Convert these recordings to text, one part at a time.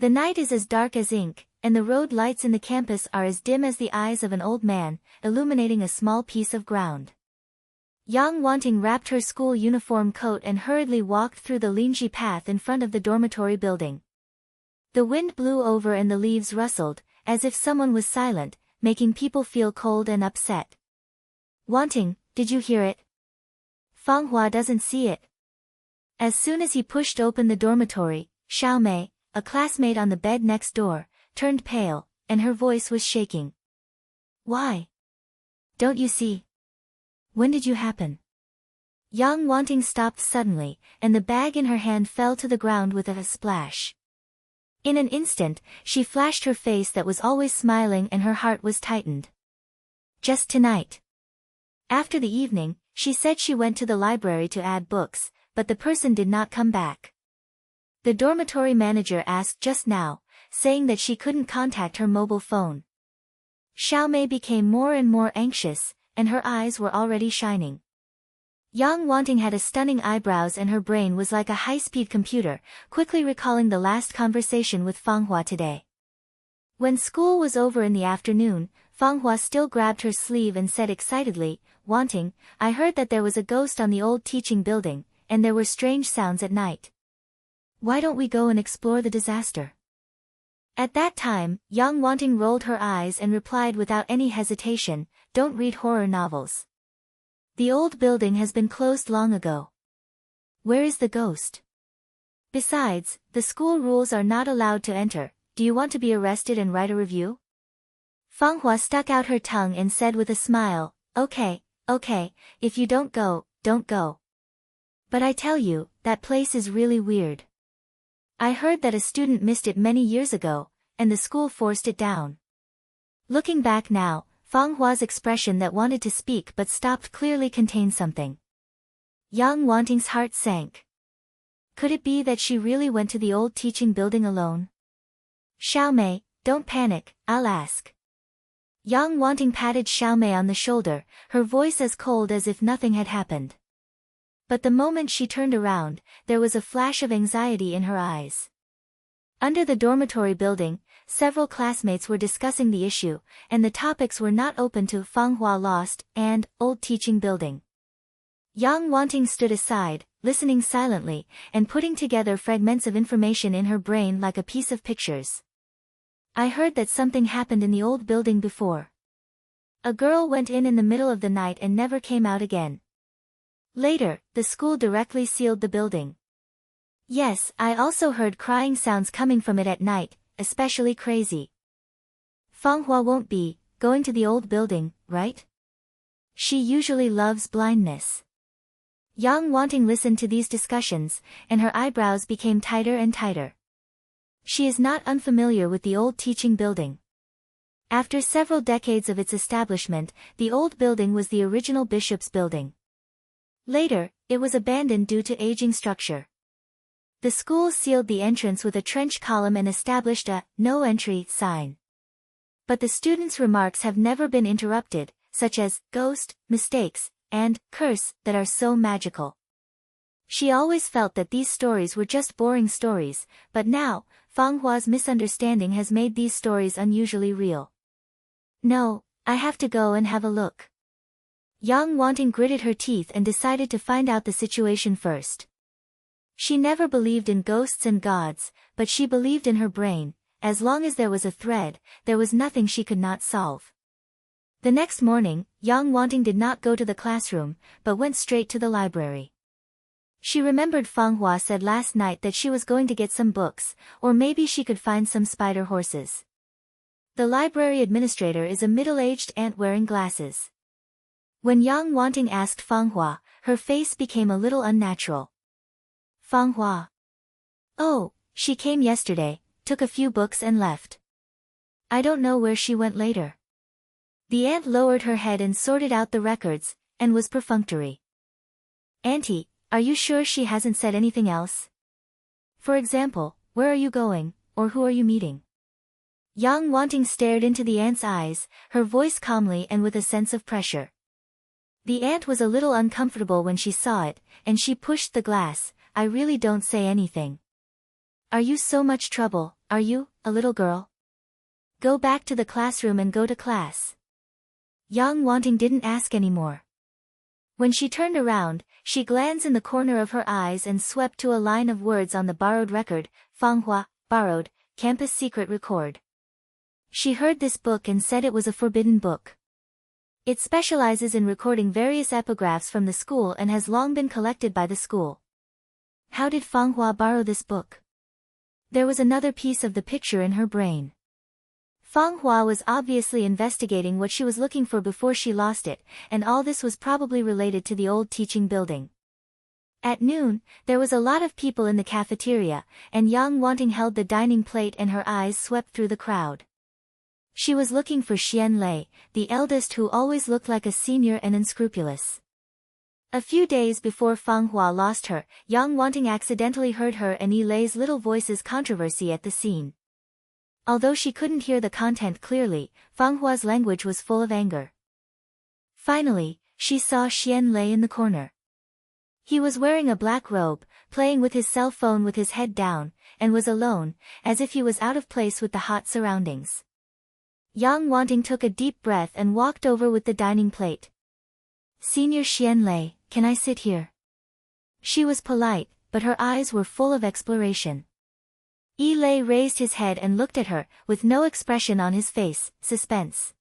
The night is as dark as ink, and the road lights in the campus are as dim as the eyes of an old man, illuminating a small piece of ground. Yang Wanting wrapped her school uniform coat and hurriedly walked through the Lingji path in front of the dormitory building. The wind blew over and the leaves rustled, as if someone was silent, making people feel cold and upset. Wanting, did you hear it? Fanghua doesn't see it. As soon as he pushed open the dormitory, Xiaomei, a classmate on the bed next door, turned pale, and her voice was shaking. Why? Don't you see? When did you happen? Yang Wanting stopped suddenly, and the bag in her hand fell to the ground with a splash. In an instant, she flashed her face that was always smiling and her heart was tightened. Just tonight. After the evening, she said she went to the library to add books, but the person did not come back. The dormitory manager asked just now, saying that she couldn't contact her mobile phone. Xiaomei became more and more anxious, and her eyes were already shining. Yang Wanting had a stunning eyebrows and her brain was like a high-speed computer, quickly recalling the last conversation with Fanghua today. When school was over in the afternoon, Fanghua still grabbed her sleeve and said excitedly, Wanting, I heard that there was a ghost on the old teaching building, and there were strange sounds at night. Why don't we go and explore the disaster? At that time, Yang Wanting rolled her eyes and replied without any hesitation, don't read horror novels. The old building has been closed long ago. Where is the ghost? Besides, the school rules are not allowed to enter. Do you want to be arrested and write a review? Fanghua stuck out her tongue and said with a smile, okay, if you don't go, don't go. But I tell you, that place is really weird. I heard that a student missed it many years ago, and the school forced it down. Looking back now, Fanghua's expression that wanted to speak but stopped clearly contained something. Yang Wanting's heart sank. Could it be that she really went to the old teaching building alone? Xiaomei, don't panic, I'll ask. Yang Wanting patted Xiaomei on the shoulder, her voice as cold as if nothing had happened. But the moment she turned around, there was a flash of anxiety in her eyes. Under the dormitory building, several classmates were discussing the issue, and the topics were not open to Fanghua Lost and Old Teaching Building. Yang Wanting stood aside, listening silently, and putting together fragments of information in her brain like a piece of pictures. I heard that something happened in the old building before. A girl went in the middle of the night and never came out again. Later, the school directly sealed the building. Yes, I also heard crying sounds coming from it at night, especially crazy. Fanghua won't be going to the old building, right? She usually loves blindness. Yang Wanting listened to these discussions, and her eyebrows became tighter and tighter. She is not unfamiliar with the old teaching building. After several decades of its establishment, the old building was the original bishop's building. Later, it was abandoned due to aging structure. The school sealed the entrance with a trench column and established a no entry sign. But the students' remarks have never been interrupted, such as ghost, mistakes, and curse that are so magical. She always felt that these stories were just boring stories, but now, Fanghua's misunderstanding has made these stories unusually real. No, I have to go and have a look. Yang Wanting gritted her teeth and decided to find out the situation first. She never believed in ghosts and gods, but she believed in her brain. As long as there was a thread, there was nothing she could not solve. The next morning, Yang Wanting did not go to the classroom, but went straight to the library. She remembered Fanghua said last night that she was going to get some books, or maybe she could find some spider horses. The library administrator is a middle-aged ant wearing glasses. When Yang Wanting asked Fanghua, her face became a little unnatural. Fanghua. Oh, she came yesterday, took a few books and left. I don't know where she went later. The ant lowered her head and sorted out the records, and was perfunctory. Auntie, are you sure she hasn't said anything else? For example, where are you going, or who are you meeting? Yang Wanting stared into the ant's eyes, her voice calmly and with a sense of pressure. The ant was a little uncomfortable when she saw it, and she pushed the glass. I really don't say anything. Are you so much trouble, Are you, a little girl? Go back to the classroom and go to class. Yang Wanting didn't ask anymore. When she turned around, she glanced in the corner of her eyes and swept to a line of words on the borrowed record, Fanghua, borrowed, campus secret record. She heard this book and said it was a forbidden book. It specializes in recording various epigraphs from the school and has long been collected by the school. How did Fanghua borrow this book? There was another piece of the picture in her brain. Fanghua was obviously investigating what she was looking for before she lost it, and all this was probably related to the old teaching building. At noon, there was a lot of people in the cafeteria, and Yang Wanting held the dining plate and her eyes swept through the crowd. She was looking for Xian Lei, the eldest, who always looked like a senior and unscrupulous. A few days before Fanghua lost her, Yang Wanting accidentally heard her and Yi Lei's little voices controversy at the scene. Although she couldn't hear the content clearly, Fanghua's language was full of anger. Finally, she saw Xian Lei in the corner. He was wearing a black robe, playing with his cell phone with his head down, and was alone, as if he was out of place with the hot surroundings. Yang Wanting took a deep breath and walked over with the dining plate. "Senior Xian Lei, can I sit here?" She was polite, but her eyes were full of exploration. Yi Lei raised his head and looked at her, with no expression on his face, suspense.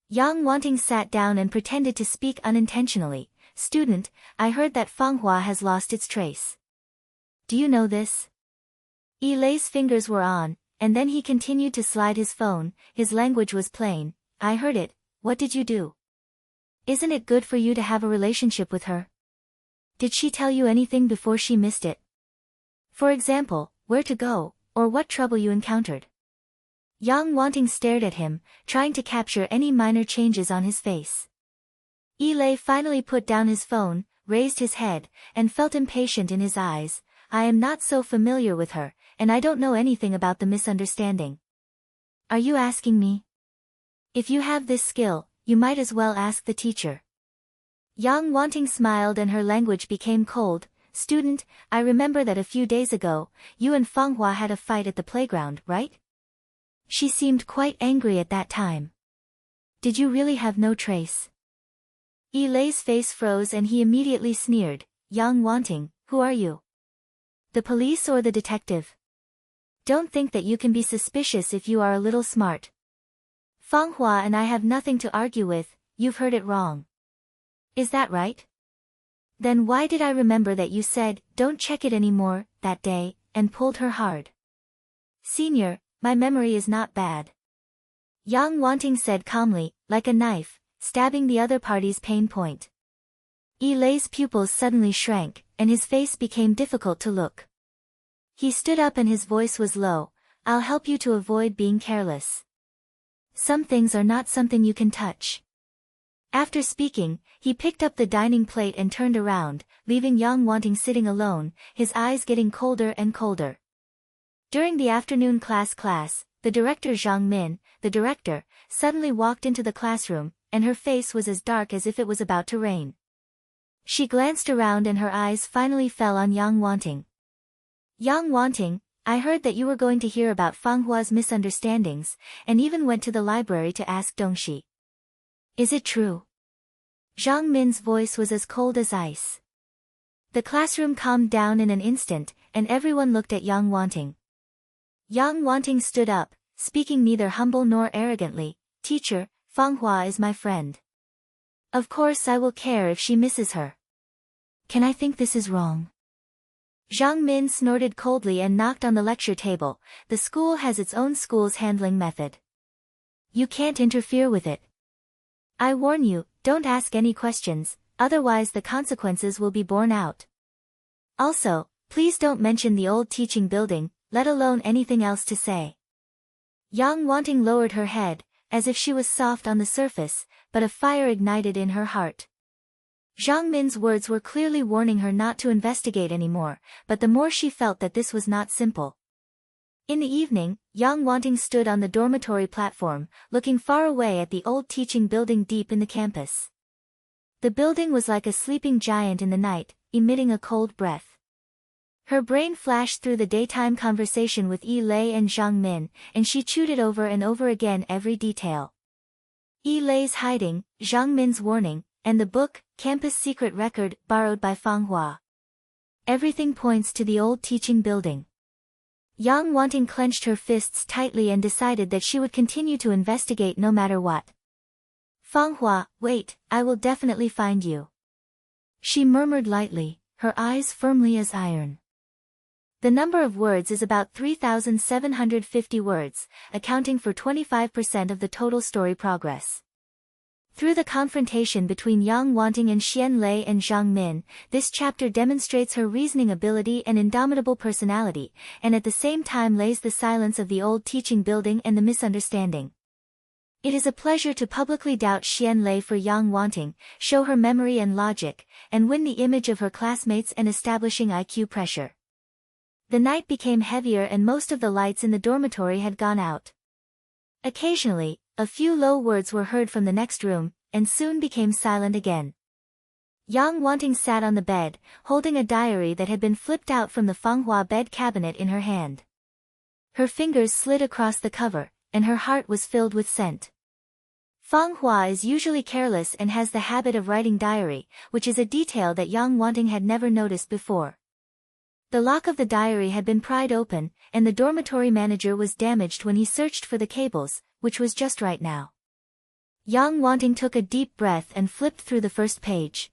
Yang Wanting sat down and pretended to speak unintentionally. "Student, I heard that Fanghua has lost its trace. Do you know this?" Yi Lei's fingers were on, and then he continued to slide his phone. His language was plain. "I heard it. What did you do? Isn't it good for you to have a relationship with her? Did she tell you anything before she missed it? For example, where to go, or what trouble you encountered?" Yang Wanting stared at him, trying to capture any minor changes on his face. Yi Lei finally put down his phone, raised his head, and felt impatient in his eyes. "I am not so familiar with her, and I don't know anything about the misunderstanding. Are you asking me? If you have this skill, you might as well ask the teacher." Yang Wanting smiled and her language became cold. "Student, I remember that a few days ago, you and Fanghua had a fight at the playground, right? She seemed quite angry at that time. Did you really have no trace?" Yi Lei's face froze and he immediately sneered. "Yang Wanting, who are you? The police or the detective? Don't think that you can be suspicious if you are a little smart. Fanghua and I have nothing to argue with. You've heard it wrong. Is that right? Then why did I remember that you said, 'Don't check it anymore,' that day, and pulled her hard?" "Senior, my memory is not bad," Yang Wanting said calmly, like a knife, stabbing the other party's pain point. Yi Lei's pupils suddenly shrank, and his face became difficult to look. He stood up and his voice was low. "I'll help you to avoid being careless. Some things are not something you can touch." After speaking, he picked up the dining plate and turned around, leaving Yang Wanting sitting alone, his eyes getting colder and colder. During the afternoon class, the director Zhang Min, the director, suddenly walked into the classroom, and her face was as dark as if it was about to rain. She glanced around and her eyes finally fell on Yang Wanting. "Yang Wanting, I heard that you were going to hear about Fanghua's misunderstandings, and even went to the library to ask Dongxi. Is it true?" Zhang Min's voice was as cold as ice. The classroom calmed down in an instant, and everyone looked at Yang Wanting. Yang Wanting stood up, speaking neither humble nor arrogantly. "Teacher, Fanghua is my friend. Of course I will care if she misses her. Can I think this is wrong?" Zhang Min snorted coldly and knocked on the lecture table. "The school has its own school's handling method. You can't interfere with it. I warn you, don't ask any questions, otherwise the consequences will be borne out. Also, please don't mention the old teaching building, let alone anything else to say." Yang Wanting lowered her head, as if she was soft on the surface, but a fire ignited in her heart. Zhang Min's words were clearly warning her not to investigate anymore, but the more she felt that this was not simple. In the evening, Yang Wanting stood on the dormitory platform, looking far away at the old teaching building deep in the campus. The building was like a sleeping giant in the night, emitting a cold breath. Her brain flashed through the daytime conversation with Yi Lei and Zhang Min, and she chewed it over and over again, every detail. Yi Lei's hiding, Zhang Min's warning, and the book, Campus Secret Record, borrowed by Fang Hua. Everything points to the old teaching building. Yang Wanting clenched her fists tightly and decided that she would continue to investigate no matter what. Fang Hua, wait, I will definitely find you. She murmured lightly, her eyes firmly as iron. The number of words is about 3,750 words, accounting for 25% of the total story progress. Through the confrontation between Yang Wanting and Xian Lei and Zhang Min, this chapter demonstrates her reasoning ability and indomitable personality, and at the same time lays the silence of the old teaching building and the misunderstanding. It is a pleasure to publicly doubt Xian Lei for Yang Wanting, show her memory and logic, and win the image of her classmates and establishing IQ pressure. The night became heavier and most of the lights in the dormitory had gone out. Occasionally, a few low words were heard from the next room, and soon became silent again. Yang Wanting sat on the bed, holding a diary that had been flipped out from the Fanghua bed cabinet in her hand. Her fingers slid across the cover, and her heart was filled with scent. Fang Hua is usually careless and has the habit of writing diary, which is a detail that Yang Wanting had never noticed before. The lock of the diary had been pried open, and the dormitory manager was damaged when he searched for the cables, which was just right now. Yang Wanting took a deep breath and flipped through the first page.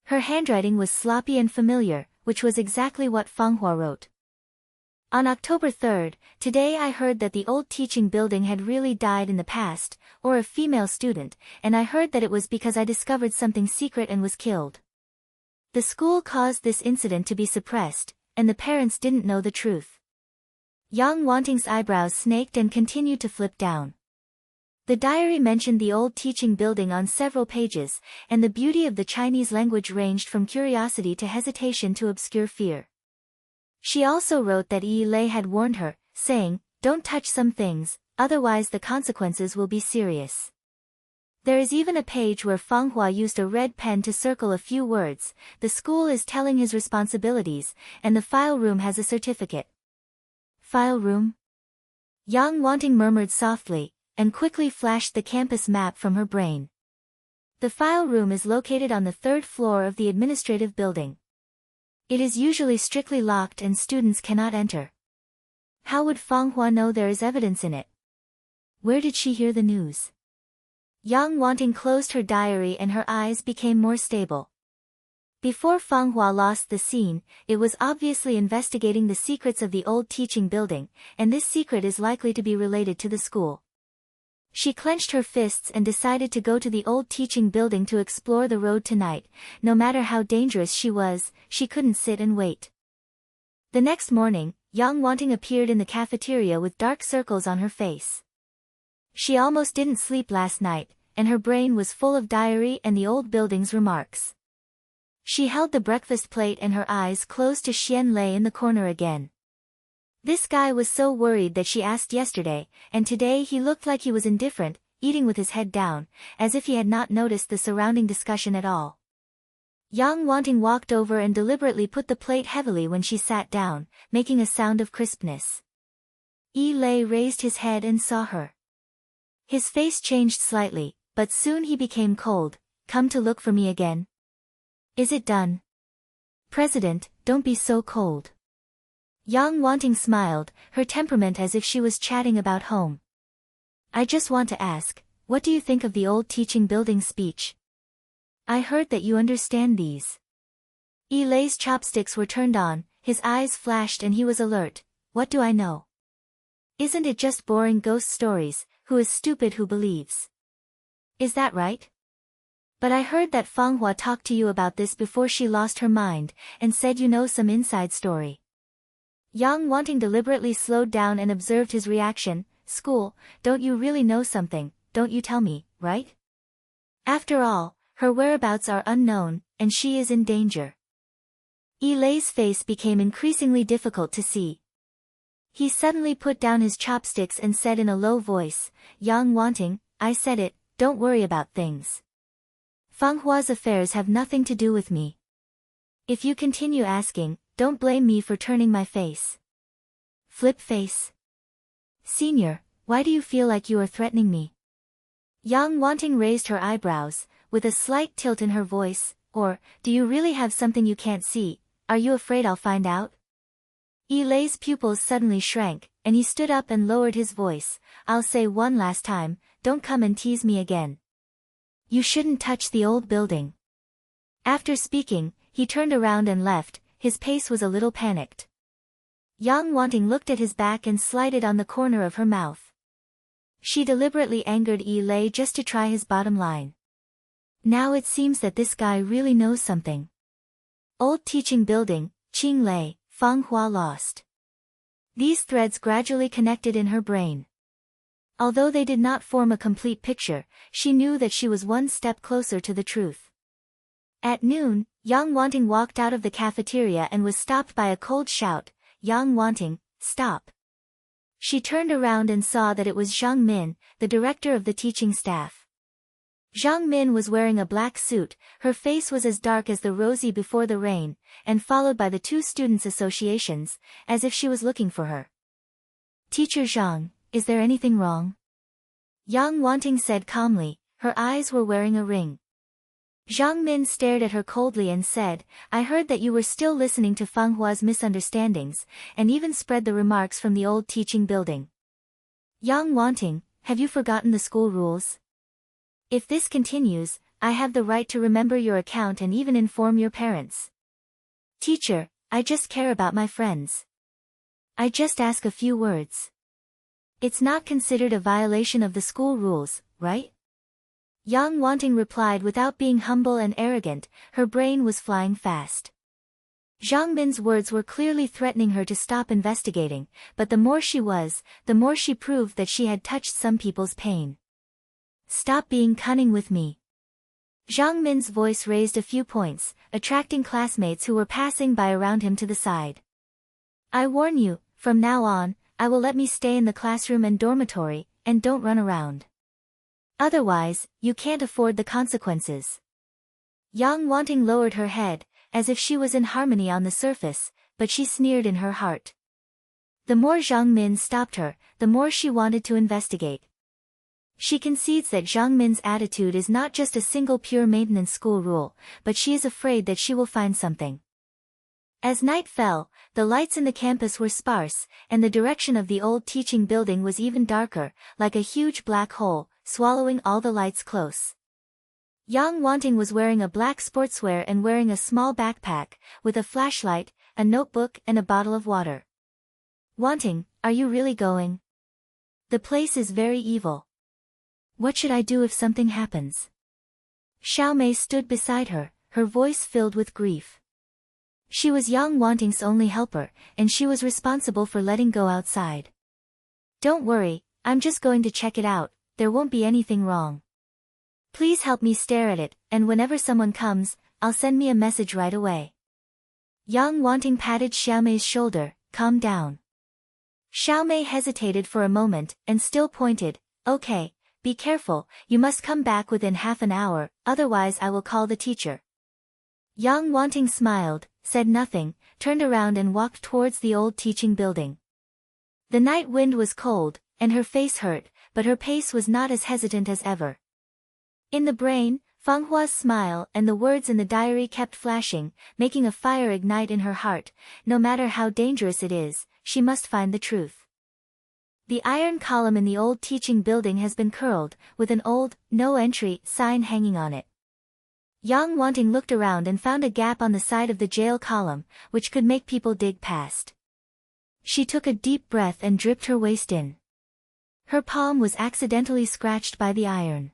Her handwriting was sloppy and familiar, which was exactly what Fang Hua wrote. On October 3rd, today I heard that the old teaching building had really died in the past, or a female student, and I heard that it was because I discovered something secret and was killed. The school caused this incident to be suppressed, and the parents didn't know the truth. Yang Wanting's eyebrows snaked and continued to flip down. The diary mentioned the old teaching building on several pages, and the beauty of the Chinese language ranged from curiosity to hesitation to obscure fear. She also wrote that Yi Lei had warned her, saying, "Don't touch some things, otherwise the consequences will be serious." There is even a page where Fang Hua used a red pen to circle a few words. The school is telling his responsibilities, and the file room has a certificate. File room? Yang Wanting murmured softly, and quickly flashed the campus map from her brain. The file room is located on the 3rd floor of the administrative building. It is usually strictly locked and students cannot enter. How would Fang Hua know there is evidence in it? Where did she hear the news? Yang Wanting closed her diary and her eyes became more stable. Before Fang Hua lost the scene, it was obviously investigating the secrets of the old teaching building, and this secret is likely to be related to the school. She clenched her fists and decided to go to the old teaching building to explore the road tonight. No matter how dangerous she was, she couldn't sit and wait. The next morning, Yang Wanting appeared in the cafeteria with dark circles on her face. She almost didn't sleep last night, and her brain was full of diary and the old building's remarks. She held the breakfast plate and her eyes closed to Xian Lei in the corner again. This guy was so worried that she asked yesterday, and today he looked like he was indifferent, eating with his head down, as if he had not noticed the surrounding discussion at all. Yang Wanting walked over and deliberately put the plate heavily when she sat down, making a sound of crispness. Yi Lei raised his head and saw her. His face changed slightly, but soon he became cold. "Come to look for me again? Is it done?" "President, don't be so cold." Yang Wanting smiled, her temperament as if she was chatting about home. "I just want to ask, what do you think of the old teaching building speech? I heard that you understand these." Yi Lei's chopsticks were turned on, his eyes flashed and he was alert. "What do I know? Isn't it just boring ghost stories? Who is stupid who believes? Is that right? But I heard that Fang Hua talked to you about this before she lost her mind, and said you know some inside story." Yang Wanting deliberately slowed down and observed his reaction. "School, don't you really know something? Don't you tell me, right? After all, her whereabouts are unknown, and she is in danger." Yi Lei's face became increasingly difficult to see. He suddenly put down his chopsticks and said in a low voice, "Yang Wanting, I said it, don't worry about things. Fang Hua's affairs have nothing to do with me. If you continue asking, don't blame me for turning my face. Flip face. Senior, why do you feel like you are threatening me? Yang Wanting raised her eyebrows, with a slight tilt in her voice, or, do you really have something you can't see? Are you afraid I'll find out? Yi Lei's pupils suddenly shrank, and he stood up and lowered his voice. I'll say one last time, don't come and tease me again. You shouldn't touch the old building. After speaking, he turned around and left. His pace was a little panicked. Yang Wanting looked at his back and slighted on the corner of her mouth. She deliberately angered Yi Lei just to try his bottom line. Now it seems that this guy really knows something. Old teaching building, Qing Lei, Fang Hua lost. These threads gradually connected in her brain. Although they did not form a complete picture, she knew that she was one step closer to the truth. At noon, Yang Wanting walked out of the cafeteria and was stopped by a cold shout, Yang Wanting, stop. She turned around and saw that it was Zhang Min, the director of the teaching staff. Zhang Min was wearing a black suit, her face was as dark as the rosy before the rain, and followed by the two students' associations, as if she was looking for her. Teacher Zhang, is there anything wrong? Yang Wanting said calmly, her eyes were wearing a ring. Zhang Min stared at her coldly and said, I heard that you were still listening to Fang Hua's misunderstandings, and even spread the remarks from the old teaching building. Yang Wanting, have you forgotten the school rules? If this continues, I have the right to remember your account and even inform your parents. Teacher, I just care about my friends. I just ask a few words. It's not considered a violation of the school rules, right? Yang Wanting replied without being humble and arrogant, her brain was flying fast. Zhang Min's words were clearly threatening her to stop investigating, but the more she was, the more she proved that she had touched some people's pain. Stop being cunning with me. Zhang Min's voice raised a few points, attracting classmates who were passing by around him to the side. I warn you, from now on, I will let me stay in the classroom and dormitory, and don't run around. Otherwise, you can't afford the consequences. Yang Wanting lowered her head, as if she was in harmony on the surface, but she sneered in her heart. The more Zhang Min stopped her, the more she wanted to investigate. She concedes that Zhang Min's attitude is not just a single pure maintenance school rule, but she is afraid that she will find something. As night fell, the lights in the campus were sparse, and the direction of the old teaching building was even darker, like a huge black hole, swallowing all the lights close. Yang Wanting was wearing a black sportswear and wearing a small backpack, with a flashlight, a notebook and a bottle of water. Wanting, are you really going? The place is very evil. What should I do if something happens? Xiaomei stood beside her, her voice filled with grief. She was Yang Wanting's only helper, and she was responsible for letting go outside. Don't worry, I'm just going to check it out, there won't be anything wrong. Please help me stare at it, and whenever someone comes, I'll send me a message right away. Yang Wanting patted Xiaomei's shoulder, calm down. Xiaomei hesitated for a moment, and still pointed, okay. Be careful, you must come back within half an hour, otherwise I will call the teacher. Yang Wanting smiled, said nothing, turned around and walked towards the old teaching building. The night wind was cold, and her face hurt, but her pace was not as hesitant as ever. In the brain, Fang Hua's smile and the words in the diary kept flashing, making a fire ignite in her heart. No matter how dangerous it is, she must find the truth. The iron column in the old teaching building has been curled, with an old, no entry, sign hanging on it. Yang Wanting looked around and found a gap on the side of the jail column, which could make people dig past. She took a deep breath and dripped her waist in. Her palm was accidentally scratched by the iron.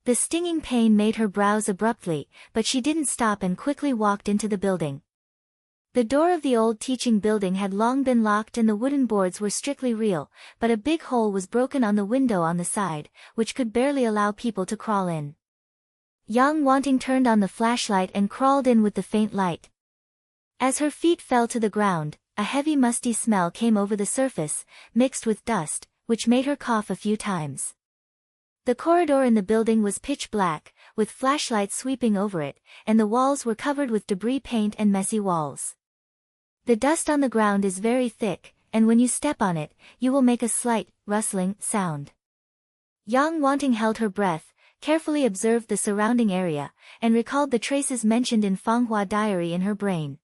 The stinging pain made her browse abruptly, but she didn't stop and quickly walked into the building. The door of the old teaching building had long been locked and the wooden boards were strictly real, but a big hole was broken on the window on the side, which could barely allow people to crawl in. Yang Wanting turned on the flashlight and crawled in with the faint light. As her feet fell to the ground, a heavy musty smell came over the surface, mixed with dust, which made her cough a few times. The corridor in the building was pitch black, with flashlights sweeping over it, and the walls were covered with debris paint and messy walls. The dust on the ground is very thick, and when you step on it, you will make a slight, rustling, sound. Yang Wanting held her breath, carefully observed the surrounding area, and recalled the traces mentioned in Fanghua diary in her brain.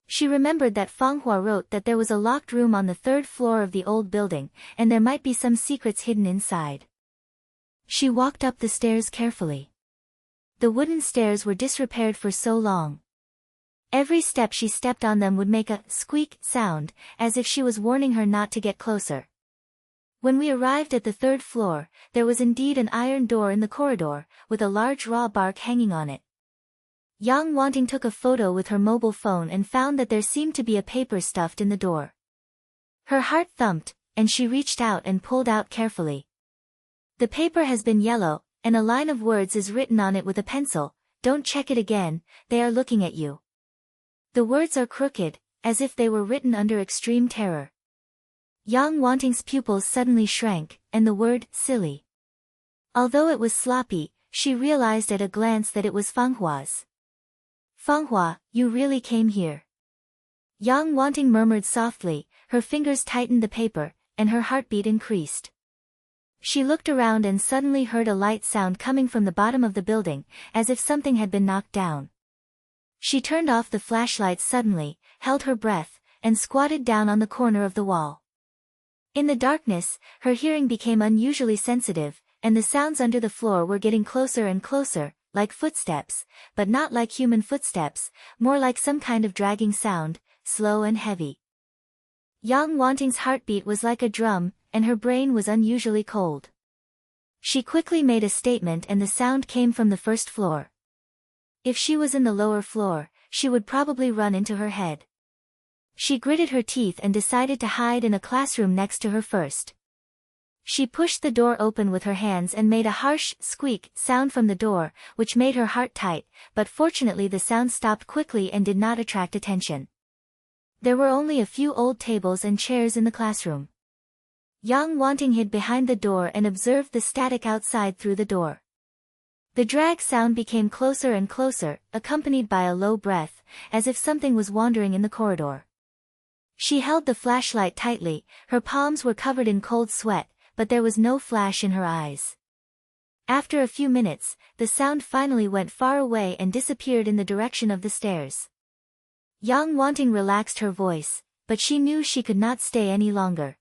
She remembered that Fanghua wrote that there was a locked room on the 3rd floor of the old building, and there might be some secrets hidden inside. She walked up the stairs carefully. The wooden stairs were disrepaired for so long. Every step she stepped on them would make a squeak sound, as if she was warning her not to get closer. When we arrived at the 3rd floor, there was indeed an iron door in the corridor, with a large raw bark hanging on it. Yang Wanting took a photo with her mobile phone and found that there seemed to be a paper stuffed in the door. Her heart thumped, and she reached out and pulled out carefully. The paper has been yellow, and a line of words is written on it with a pencil. Don't check it again, they are looking at you. The words are crooked, as if they were written under extreme terror. Yang Wanting's pupils suddenly shrank, and the word, silly. Although it was sloppy, she realized at a glance that it was Fanghua's. Fanghua, you really came here. Yang Wanting murmured softly, her fingers tightened the paper, and her heartbeat increased. She looked around and suddenly heard a light sound coming from the bottom of the building, as if something had been knocked down. She turned off the flashlight suddenly, held her breath, and squatted down on the corner of the wall. In the darkness, her hearing became unusually sensitive, and the sounds under the floor were getting closer and closer, like footsteps, but not like human footsteps, more like some kind of dragging sound, slow and heavy. Yang Wanting's heartbeat was like a drum, and her brain was unusually cold. She quickly made a statement and the sound came from the 1st floor. If she was in the lower floor, she would probably run into her head. She gritted her teeth and decided to hide in a classroom next to her first. She pushed the door open with her hands and made a harsh, squeak sound from the door, which made her heart tight, but fortunately the sound stopped quickly and did not attract attention. There were only a few old tables and chairs in the classroom. Yang Wanting hid behind the door and observed the static outside through the door. The drag sound became closer and closer, accompanied by a low breath, as if something was wandering in the corridor. She held the flashlight tightly, her palms were covered in cold sweat, but there was no flash in her eyes. After a few minutes, the sound finally went far away and disappeared in the direction of the stairs. Yang Wanting relaxed her voice, but she knew she could not stay any longer.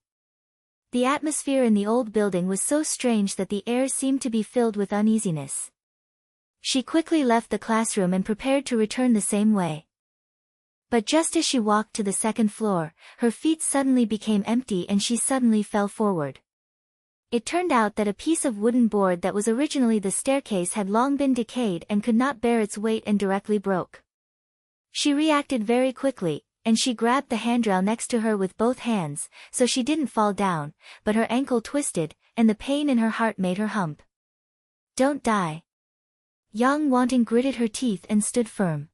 The atmosphere in the old building was so strange that the air seemed to be filled with uneasiness. She quickly left the classroom and prepared to return the same way. But just as she walked to the 2nd floor, her feet suddenly became empty and she suddenly fell forward. It turned out that a piece of wooden board that was originally the staircase had long been decayed and could not bear its weight and directly broke. She reacted very quickly, and she grabbed the handrail next to her with both hands, so she didn't fall down, but her ankle twisted, and the pain in her heart made her hump. Don't die. Yang Wanting gritted her teeth and stood firm.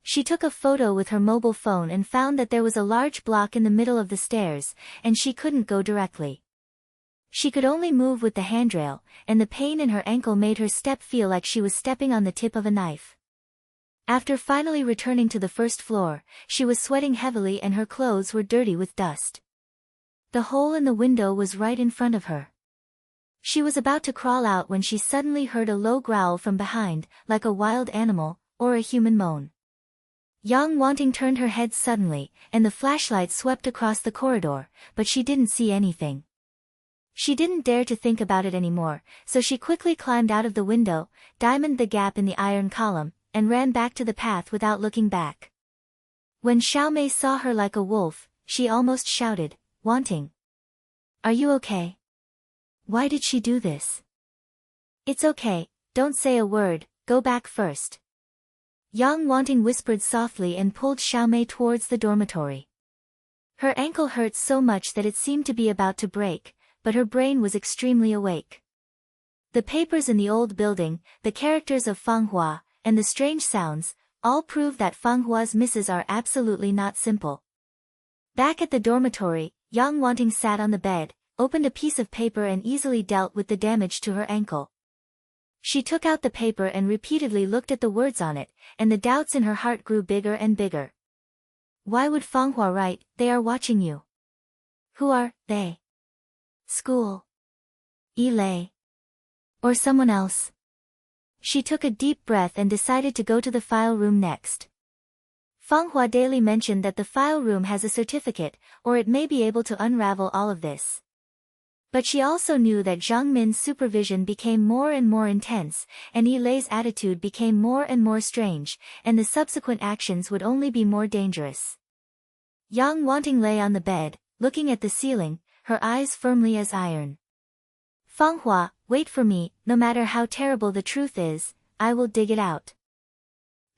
She took a photo with her mobile phone and found that there was a large block in the middle of the stairs, and she couldn't go directly. She could only move with the handrail, and the pain in her ankle made her step feel like she was stepping on the tip of a knife. After finally returning to the 1st floor, she was sweating heavily and her clothes were dirty with dust. The hole in the window was right in front of her. She was about to crawl out when she suddenly heard a low growl from behind, like a wild animal, or a human moan. Yang Wanting turned her head suddenly, and the flashlight swept across the corridor, but she didn't see anything. She didn't dare to think about it anymore, so she quickly climbed out of the window, diamonded the gap in the iron column, and ran back to the path without looking back. When Xiaomei saw her like a wolf, she almost shouted, "Wanting. Are you okay? Why did she do this?" "It's okay, don't say a word, go back first." Yang Wanting whispered softly and pulled Xiaomei towards the dormitory. Her ankle hurt so much that it seemed to be about to break, but her brain was extremely awake. The papers in the old building, the characters of Fanghua, and the strange sounds, all prove that Fanghua's misses are absolutely not simple. Back at the dormitory, Yang Wanting sat on the bed, opened a piece of paper and easily dealt with the damage to her ankle. She took out the paper and repeatedly looked at the words on it, and the doubts in her heart grew bigger and bigger. Why would Fanghua write, "They are watching you"? Who are they? School? Lei? Or someone else? She took a deep breath and decided to go to the file room next. Fanghua daily mentioned that the file room has a certificate, or it may be able to unravel all of this. But she also knew that Zhang Min's supervision became more and more intense, and Lei's attitude became more and more strange, and the subsequent actions would only be more dangerous. Yang Wanting lay on the bed, looking at the ceiling, her eyes firmly as iron. Fanghua, wait for me, no matter how terrible the truth is, I will dig it out.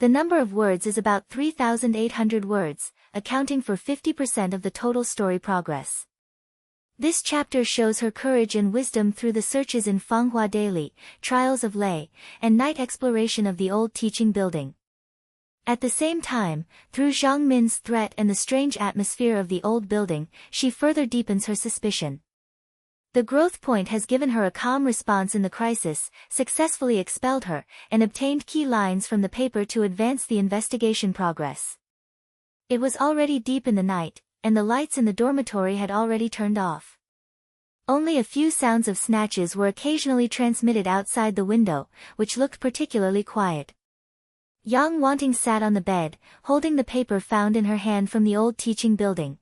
The number of words is about 3,800 words, accounting for 50% of the total story progress. This chapter shows her courage and wisdom through the searches in Fanghua Daily, Trials of Lei, and night exploration of the old teaching building. At the same time, through Zhang Min's threat and the strange atmosphere of the old building, she further deepens her suspicion. The growth point has given her a calm response in the crisis, successfully expelled her, and obtained key lines from the paper to advance the investigation progress. It was already deep in the night, and the lights in the dormitory had already turned off. Only a few sounds of snatches were occasionally transmitted outside the window, which looked particularly quiet. Yang Wanting sat on the bed, holding the paper found in her hand from the old teaching building.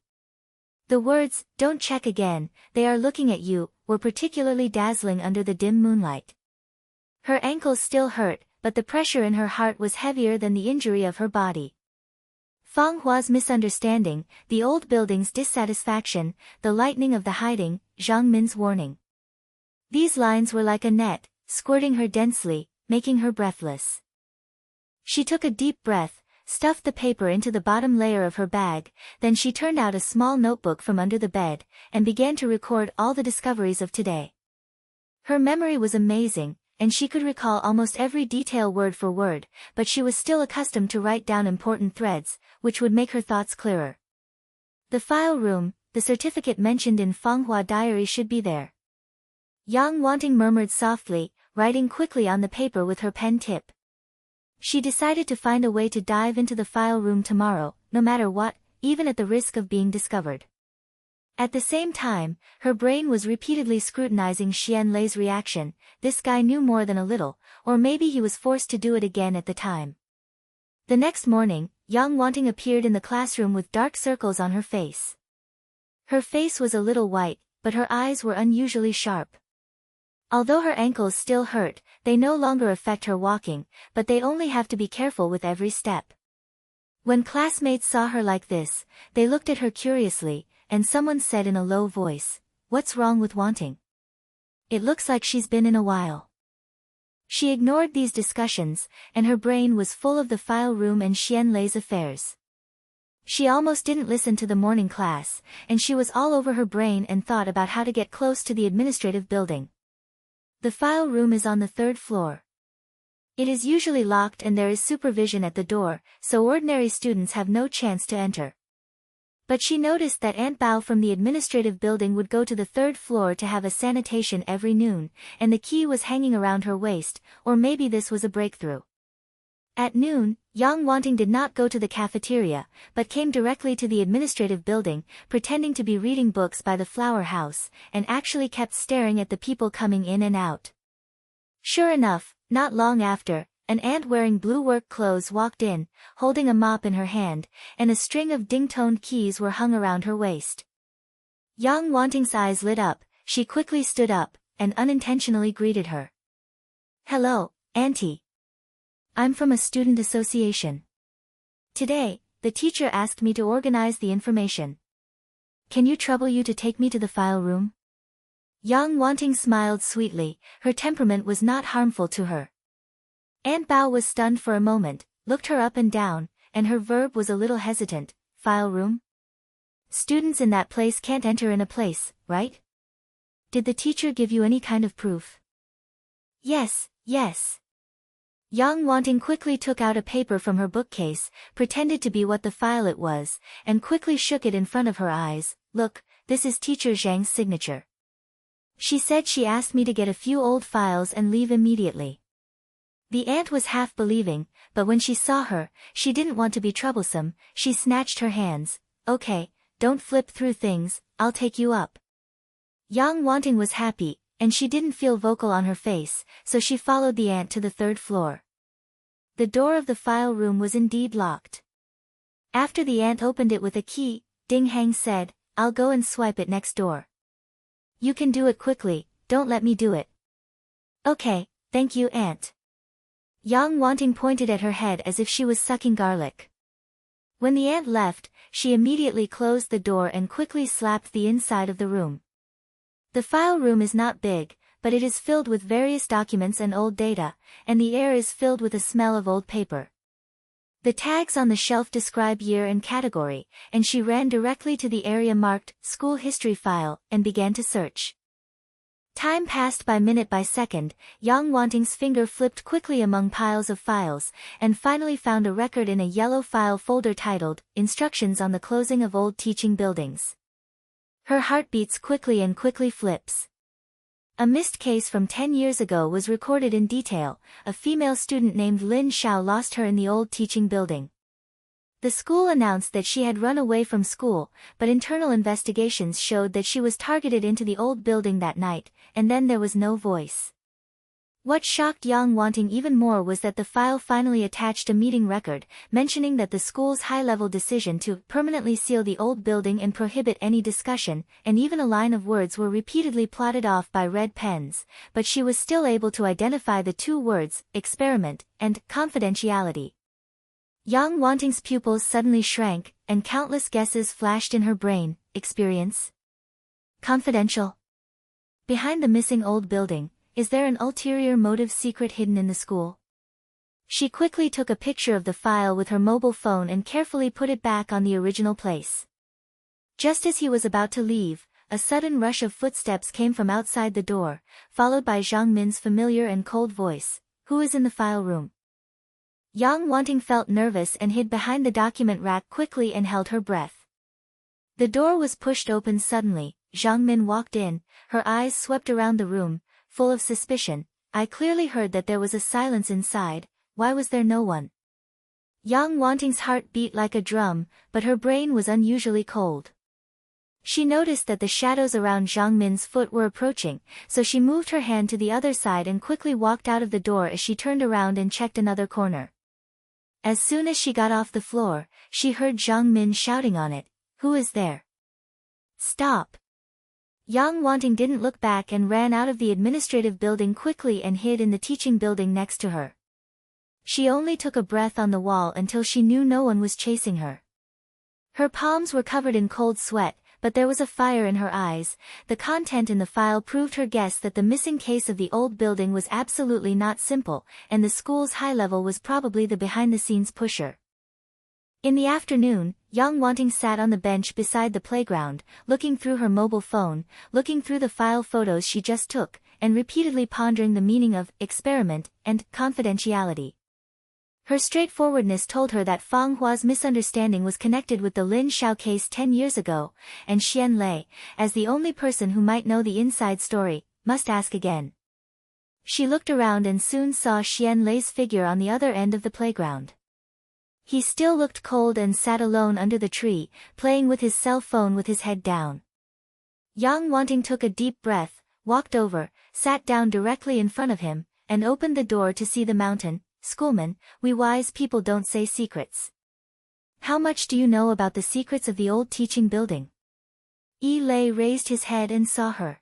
The words, "Don't check again, they are looking at you," were particularly dazzling under the dim moonlight. Her ankles still hurt, but the pressure in her heart was heavier than the injury of her body. Fanghua's misunderstanding, the old building's dissatisfaction, the lightning of the hiding, Zhang Min's warning. These lines were like a net, squirting her densely, making her breathless. She took a deep breath, stuffed the paper into the bottom layer of her bag, then she turned out a small notebook from under the bed, and began to record all the discoveries of today. Her memory was amazing, and she could recall almost every detail word for word, but she was still accustomed to write down important threads, which would make her thoughts clearer. The file room, the certificate mentioned in Fanghua diary should be there. Yang Wanting murmured softly, writing quickly on the paper with her pen tip. She decided to find a way to dive into the file room tomorrow, no matter what, even at the risk of being discovered. At the same time, her brain was repeatedly scrutinizing Xian Lei's reaction. This guy knew more than a little, or maybe he was forced to do it again at the time. The next morning, Yang Wanting appeared in the classroom with dark circles on her face. Her face was a little white, but her eyes were unusually sharp. Although her ankles still hurt, they no longer affect her walking, but they only have to be careful with every step. When classmates saw her like this, they looked at her curiously, and someone said in a low voice, "What's wrong with Wanting? It looks like she's been in a while." She ignored these discussions, and her brain was full of the file room and Xian Lei's affairs. She almost didn't listen to the morning class, and she was all over her brain and thought about how to get close to the administrative building. The file room is on the 3rd floor. It is usually locked and there is supervision at the door, so ordinary students have no chance to enter. But she noticed that Aunt Bao from the administrative building would go to the 3rd floor to have a sanitation every noon, and the key was hanging around her waist, or maybe this was a breakthrough. At noon, Yang Wanting did not go to the cafeteria, but came directly to the administrative building, pretending to be reading books by the flower house, and actually kept staring at the people coming in and out. Sure enough, not long after, an aunt wearing blue work clothes walked in, holding a mop in her hand, and a string of ding-toned keys were hung around her waist. Yang Wanting's eyes lit up, she quickly stood up, and unintentionally greeted her. "Hello, Auntie. I'm from a student association. Today, the teacher asked me to organize the information. Can you trouble you to take me to the file room?" Yang Wanting smiled sweetly, her temperament was not harmful to her. Aunt Bao was stunned for a moment, looked her up and down, and her verb was a little hesitant. "File room? Students in that place can't enter in a place, right? Did the teacher give you any kind of proof?" Yes. Yang Wanting quickly took out a paper from her bookcase, pretended to be what the file it was, and quickly shook it in front of her eyes. "Look, this is Teacher Zhang's signature. She said she asked me to get a few old files and leave immediately." The aunt was half believing, but when she saw her, she didn't want to be troublesome. She snatched her hands. Okay, don't flip through things, I'll take you up. Yang Wanting was happy, and she didn't feel vocal on her face, so she followed the ant to the third floor. The door of the file room was indeed locked. After the ant opened it with a key, Ding Hang said, I'll go and swipe it next door. You can do it quickly, don't let me do it. Okay, thank you, ant. Yang Wanting pointed at her head as if she was sucking garlic. When the ant left, she immediately closed the door and quickly slapped the inside of the room. The file room is not big, but it is filled with various documents and old data, and the air is filled with a smell of old paper. The tags on the shelf describe year and category, and she ran directly to the area marked School History File and began to search. Time passed by minute by second. Yang Wanting's finger flipped quickly among piles of files, and finally found a record in a yellow file folder titled, Instructions on the Closing of Old Teaching Buildings. Her heart beats quickly and quickly flips. A missed case from 10 years ago was recorded in detail. A female student named Lin Xiao lost her in the old teaching building. The school announced that she had run away from school, but internal investigations showed that she was targeted into the old building that night, and then there was no voice. What shocked Yang Wanting even more was that the file finally attached a meeting record, mentioning that the school's high-level decision to permanently seal the old building and prohibit any discussion, and even a line of words were repeatedly plotted off by red pens, but she was still able to identify the two words, experiment, and confidentiality. Yang Wanting's pupils suddenly shrank, and countless guesses flashed in her brain. Experience? Confidential? Behind the missing old building, is there an ulterior motive secret hidden in the school? She quickly took a picture of the file with her mobile phone and carefully put it back on the original place. Just as he was about to leave, a sudden rush of footsteps came from outside the door, followed by Zhang Min's familiar and cold voice. Who is in the file room? Yang Wanting felt nervous and hid behind the document rack quickly and held her breath. The door was pushed open suddenly. Zhang Min walked in, her eyes swept around the room, full of suspicion. I clearly heard that there was a silence inside. Why was there no one? Yang Wanting's heart beat like a drum, but her brain was unusually cold. She noticed that the shadows around Zhang Min's foot were approaching, so she moved her hand to the other side and quickly walked out of the door as she turned around and checked another corner. As soon as she got off the floor, she heard Zhang Min shouting on it. Who is there? Stop! Yang Wanting didn't look back and ran out of the administrative building quickly and hid in the teaching building next to her. She only took a breath on the wall until she knew no one was chasing her. Her palms were covered in cold sweat, but there was a fire in her eyes. The content in the file proved her guess that the missing case of the old building was absolutely not simple, and the school's high level was probably the behind-the-scenes pusher. In the afternoon, Yang Wanting sat on the bench beside the playground, looking through her mobile phone, looking through the file photos she just took, and repeatedly pondering the meaning of experiment and confidentiality. Her straightforwardness told her that Fang Hua's misunderstanding was connected with the Lin Xiao case 10 years ago, and Xian Lei, as the only person who might know the inside story, must ask again. She looked around and soon saw Xian Lei's figure on the other end of the playground. He still looked cold and sat alone under the tree, playing with his cell phone with his head down. Yang Wanting took a deep breath, walked over, sat down directly in front of him, and opened the door to see the mountain. Schoolman, we wise people don't say secrets. How much do you know about the secrets of the old teaching building? Yi Lei raised his head and saw her.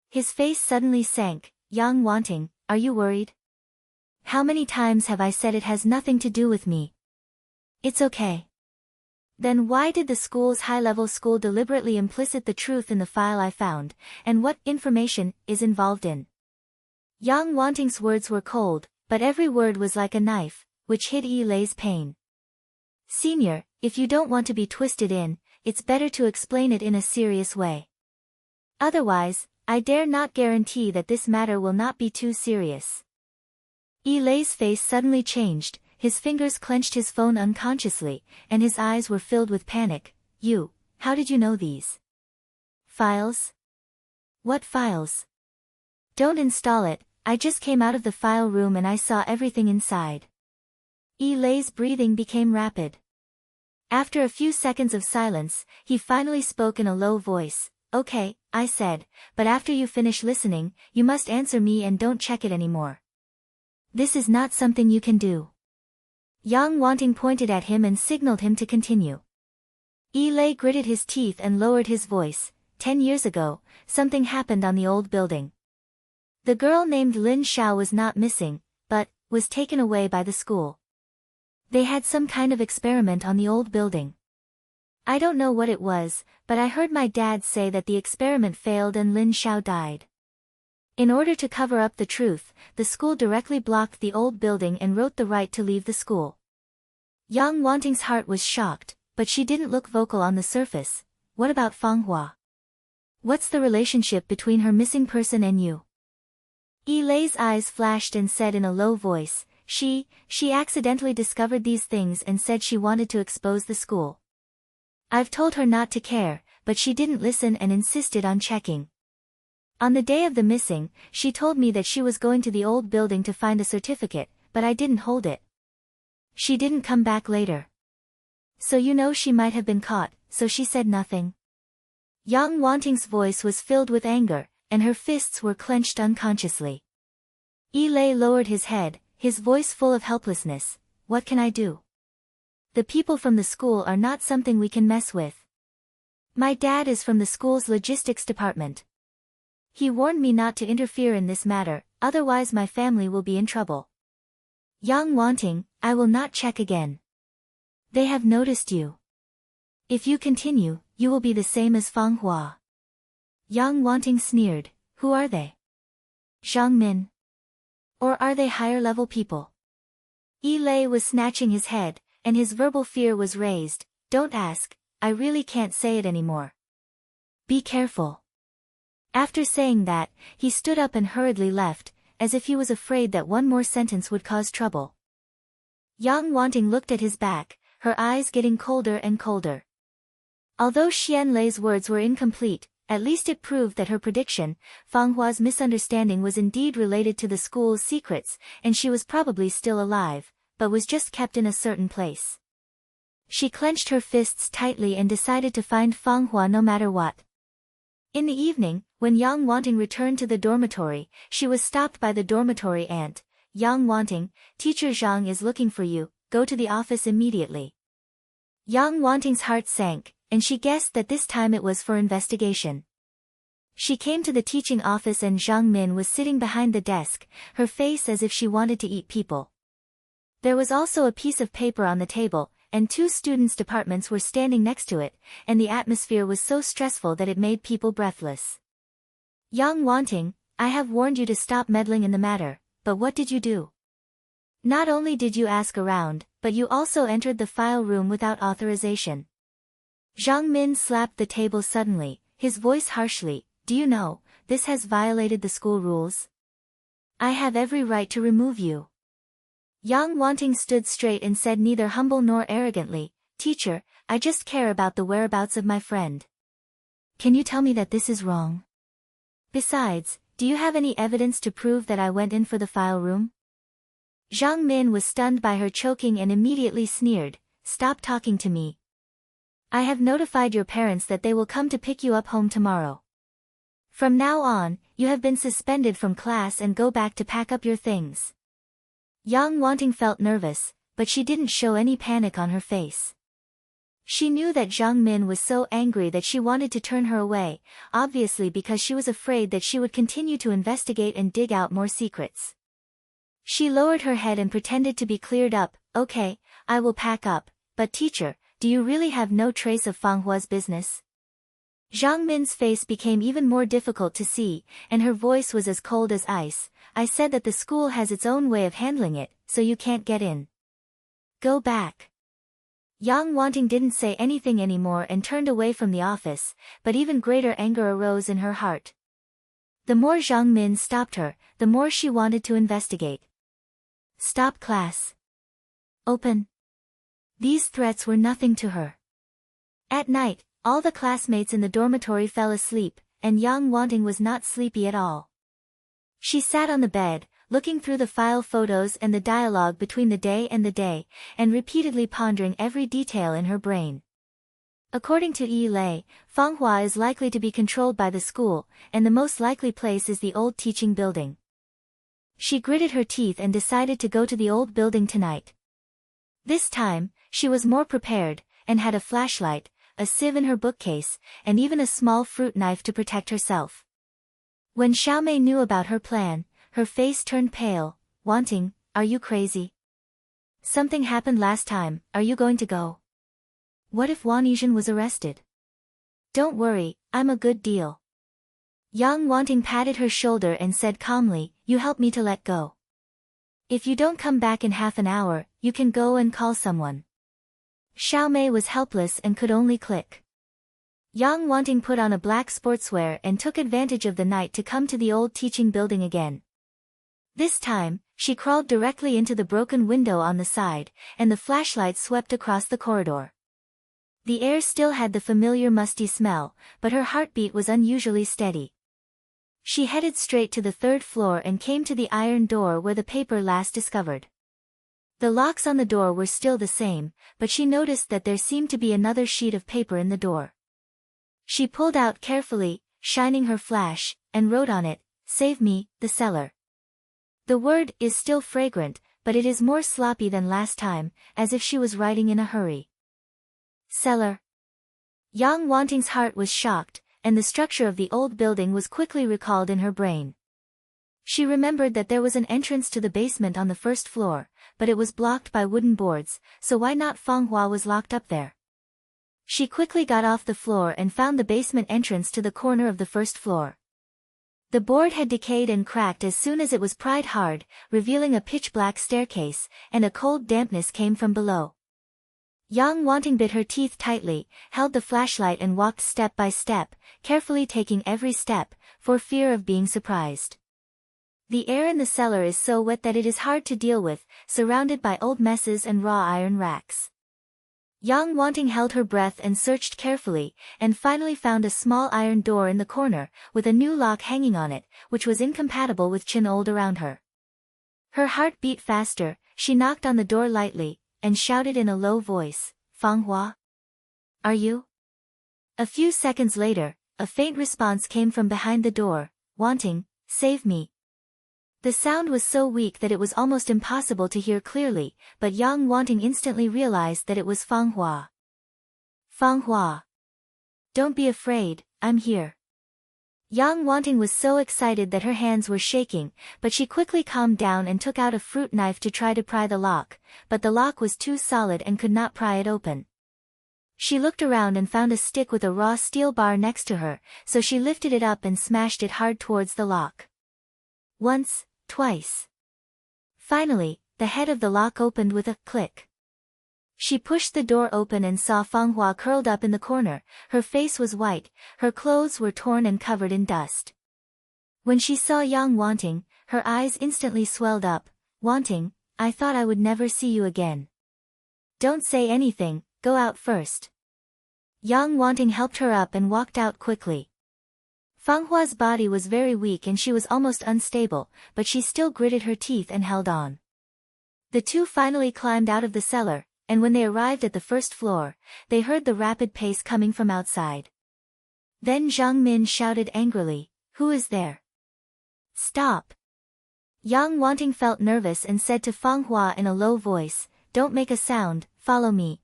His face suddenly sank. Yang Wanting, are you worried? How many times have I said it has nothing to do with me? It's okay. Then why did the school's high-level school deliberately implicit the truth in the file I found, and what information is involved in? Yang Wanting's words were cold, but every word was like a knife, which hid Yi Lei's pain. Senior, if you don't want to be twisted in, it's better to explain it in a serious way. Otherwise, I dare not guarantee that this matter will not be too serious. Yi Lei's face suddenly changed, his fingers clenched his phone unconsciously, and his eyes were filled with panic. How did you know these files? What files? Don't install it, I just came out of the file room and I saw everything inside. Lei's breathing became rapid. After a few seconds of silence, he finally spoke in a low voice. Okay, I said, but after you finish listening, you must answer me and don't check it anymore. This is not something you can do. Yang Wanting pointed at him and signaled him to continue. Lei gritted his teeth and lowered his voice. 10 years ago, something happened on the old building. The girl named Lin Xiao was not missing, but was taken away by the school. They had some kind of experiment on the old building. I don't know what it was, but I heard my dad say that the experiment failed and Lin Xiao died. In order to cover up the truth, the school directly blocked the old building and wrote the right to leave the school. Yang Wanting's heart was shocked, but she didn't look vocal on the surface. What about Fang Hua? What's the relationship between her missing person and you? Lei's eyes flashed and said in a low voice, She accidentally discovered these things and said she wanted to expose the school. I've told her not to care, but she didn't listen and insisted on checking. On the day of the missing, she told me that she was going to the old building to find a certificate, but I didn't hold it. She didn't come back later. So you know she might have been caught, so she said nothing. Yang Wanting's voice was filled with anger, and her fists were clenched unconsciously. Lei lowered his head, his voice full of helplessness. What can I do? The people from the school are not something we can mess with. My dad is from the school's logistics department. He warned me not to interfere in this matter, otherwise my family will be in trouble. Yang Wanting, I will not check again. They have noticed you. If you continue, you will be the same as Fang Hua. Yang Wanting sneered. Who are they? Zhang Min? Or are they higher-level people? Lei was snatching his head, and his verbal fear was raised. Don't ask, I really can't say it anymore. Be careful. After saying that, he stood up and hurriedly left, as if he was afraid that one more sentence would cause trouble. Yang Wanting looked at his back, her eyes getting colder and colder. Although Xian Lei's words were incomplete, at least it proved that her prediction, Fang Hua's misunderstanding was indeed related to the school's secrets, and she was probably still alive, but was just kept in a certain place. She clenched her fists tightly and decided to find Fang Hua no matter what. In the evening, when Yang Wanting returned to the dormitory, she was stopped by the dormitory aunt. Yang Wanting, Teacher Zhang is looking for you, go to the office immediately. Yang Wanting's heart sank, and she guessed that this time it was for investigation. She came to the teaching office and Zhang Min was sitting behind the desk, her face as if she wanted to eat people. There was also a piece of paper on the table, and 2 students' departments were standing next to it, and the atmosphere was so stressful that it made people breathless. Yang Wanting, I have warned you to stop meddling in the matter, but what did you do? Not only did you ask around, but you also entered the file room without authorization. Zhang Min slapped the table suddenly, his voice harshly. Do you know, this has violated the school rules? I have every right to remove you. Yang Wanting stood straight and said neither humble nor arrogantly, Teacher, I just care about the whereabouts of my friend. Can you tell me that this is wrong? Besides, do you have any evidence to prove that I went in for the file room? Zhang Min was stunned by her choking and immediately sneered, Stop talking to me. I have notified your parents that they will come to pick you up home tomorrow. From now on, you have been suspended from class and go back to pack up your things. Yang Wanting felt nervous, but she didn't show any panic on her face. She knew that Zhang Min was so angry that she wanted to turn her away, obviously because she was afraid that she would continue to investigate and dig out more secrets. She lowered her head and pretended to be cleared up. Okay, I will pack up, but teacher, do you really have no trace of Fang Hua's business? Zhang Min's face became even more difficult to see, and her voice was as cold as ice. I said that the school has its own way of handling it, so you can't get in. Go back. Yang Wanting didn't say anything anymore and turned away from the office, but even greater anger arose in her heart. The more Zhang Min stopped her, the more she wanted to investigate. Stop class. Open. These threats were nothing to her. At night, all the classmates in the dormitory fell asleep, and Yang Wanting was not sleepy at all. She sat on the bed, looking through the file photos and the dialogue between the day, and repeatedly pondering every detail in her brain. According to Yi Lei, Fanghua is likely to be controlled by the school, and the most likely place is the old teaching building. She gritted her teeth and decided to go to the old building tonight. This time, she was more prepared, and had a flashlight, a sieve in her bookcase, and even a small fruit knife to protect herself. When Xiaomei knew about her plan, her face turned pale, wanting, "Are you crazy? Something happened last time, are you going to go? What if Wan Yizhen was arrested?" "Don't worry, I'm a good deal." Yang Wanting patted her shoulder and said calmly, "You help me to let go. If you don't come back in half an hour, you can go and call someone." Xiaomei was helpless and could only click. Yang Wanting put on a black sportswear and took advantage of the night to come to the old teaching building again. This time, she crawled directly into the broken window on the side, and the flashlight swept across the corridor. The air still had the familiar musty smell, but her heartbeat was unusually steady. She headed straight to the third floor and came to the iron door where the paper last discovered. The locks on the door were still the same, but she noticed that there seemed to be another sheet of paper in the door. She pulled out carefully, shining her flash, and wrote on it, "Save me, the cellar." The word is still fragrant, but it is more sloppy than last time, as if she was writing in a hurry. Cellar. Yang Wanting's heart was shocked, and the structure of the old building was quickly recalled in her brain. She remembered that there was an entrance to the basement on the first floor, but it was blocked by wooden boards, so why not Fanghua was locked up there? She quickly got off the floor and found the basement entrance to the corner of the first floor. The board had decayed and cracked as soon as it was pried hard, revealing a pitch-black staircase, and a cold dampness came from below. Yang Wanting bit her teeth tightly, held the flashlight and walked step by step, carefully taking every step, for fear of being surprised. The air in the cellar is so wet that it is hard to deal with, surrounded by old messes and raw iron racks. Yang Wanting held her breath and searched carefully, and finally found a small iron door in the corner, with a new lock hanging on it, which was incompatible with Qin old around her. Her heart beat faster, she knocked on the door lightly, and shouted in a low voice, "Fanghua? Are you?" A few seconds later, a faint response came from behind the door, "Wanting, save me." The sound was so weak that it was almost impossible to hear clearly, but Yang Wanting instantly realized that it was Fanghua. "Fanghua. Don't be afraid, I'm here." Yang Wanting was so excited that her hands were shaking, but she quickly calmed down and took out a fruit knife to try to pry the lock, but the lock was too solid and could not pry it open. She looked around and found a stick with a raw steel bar next to her, so she lifted it up and smashed it hard towards the lock. Once, twice. Finally, the head of the lock opened with a click. She pushed the door open and saw Fanghua curled up in the corner. Her face was white, her clothes were torn and covered in dust. When she saw Yang Wanting, her eyes instantly swelled up. "Wanting, I thought I would never see you again. Don't say anything, go out first." Yang Wanting helped her up and walked out quickly. Fanghua's body was very weak and she was almost unstable, but she still gritted her teeth and held on. The two finally climbed out of the cellar, and when they arrived at the first floor, they heard the rapid pace coming from outside. Then Zhang Min shouted angrily, "Who is there? Stop!" Yang Wanting felt nervous and said to Fanghua in a low voice, "Don't make a sound, follow me."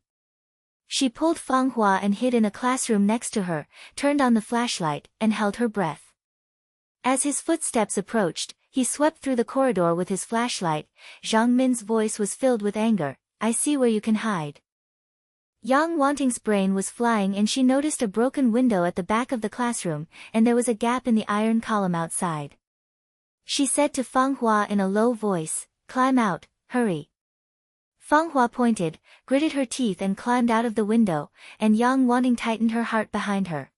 She pulled Fanghua and hid in a classroom next to her, turned on the flashlight, and held her breath. As his footsteps approached, he swept through the corridor with his flashlight. Zhang Min's voice was filled with anger, "I see where you can hide." Yang Wanting's brain was flying and she noticed a broken window at the back of the classroom, and there was a gap in the iron column outside. She said to Fanghua in a low voice, "Climb out, hurry." Fanghua pointed, gritted her teeth and climbed out of the window, and Yang Wanting tightened her heart behind her.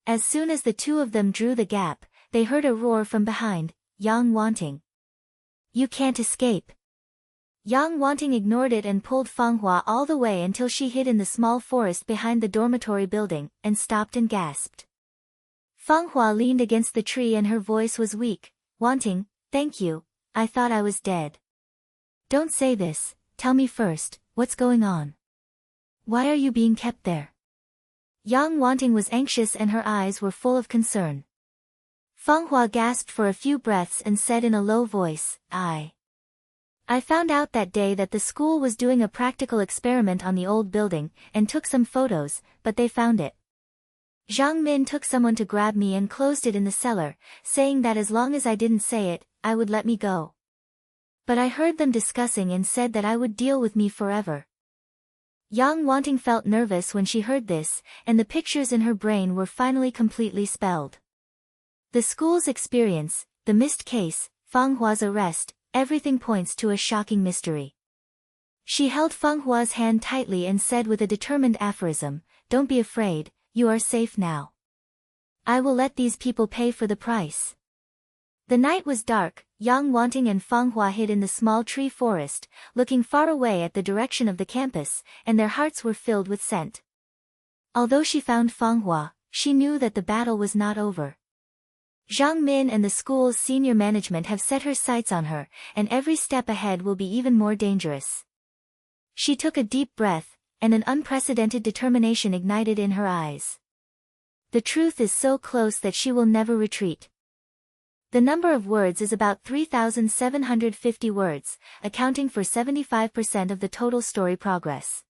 As soon as the two of them drew the gap, they heard a roar from behind, "Yang Wanting! You can't escape!" Yang Wanting ignored it and pulled Fanghua all the way until she hid in the small forest behind the dormitory building, and stopped and gasped. Fanghua leaned against the tree and her voice was weak, "Wanting, thank you, I thought I was dead. Don't say this, tell me first, what's going on? Why are you being kept there? Yang Wanting was anxious and her eyes were full of concern. Feng Hua gasped for a few breaths and said in a low voice, I found out that day that the school was doing a practical experiment on the old building, and took some photos, but they found it. Zhang Min took someone to grab me and closed it in the cellar, saying that as long as I didn't say it, I would let me go. But I heard them discussing and said that I would deal with me forever. Yang Wanting felt nervous when she heard this, and the pictures in her brain were finally completely spelled. The school's experience, the missed case, Feng Hua's arrest, everything points to a shocking mystery. She held Feng Hua's hand tightly and said with a determined aphorism, "Don't be afraid, you are safe now. I will let these people pay for the price." The night was dark. Yang Wanting and Feng Hua hid in the small tree forest, looking far away at the direction of the campus, and their hearts were filled with scent. Although she found Feng Hua, she knew that the battle was not over. Zhang Min and the school's senior management have set her sights on her, and every step ahead will be even more dangerous. She took a deep breath, and an unprecedented determination ignited in her eyes. The truth is so close that she will never retreat. The number of words is about 3,750 words, accounting for 75% of the total story progress.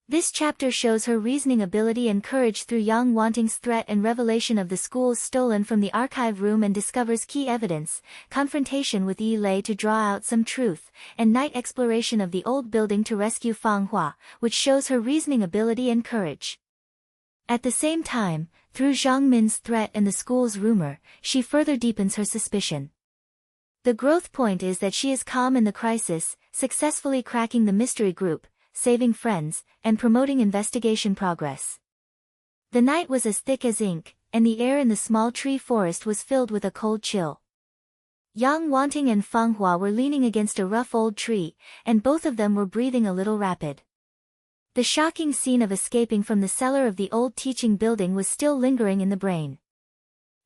This chapter shows her reasoning ability and courage through Yang Wanting's threat and revelation of the schools stolen from the archive room and discovers key evidence, confrontation with Yi Lei to draw out some truth, and night exploration of the old building to rescue Feng Hua, which shows her reasoning ability and courage. At the same time, through Zhang Min's threat and the school's rumor, she further deepens her suspicion. The growth point is that she is calm in the crisis, successfully cracking the mystery group, saving friends, and promoting investigation progress. The night was as thick as ink, and the air in the small tree forest was filled with a cold chill. Yang Wanting and Feng Hua were leaning against a rough old tree, and both of them were breathing a little rapid. The shocking scene of escaping from the cellar of the old teaching building was still lingering in the brain.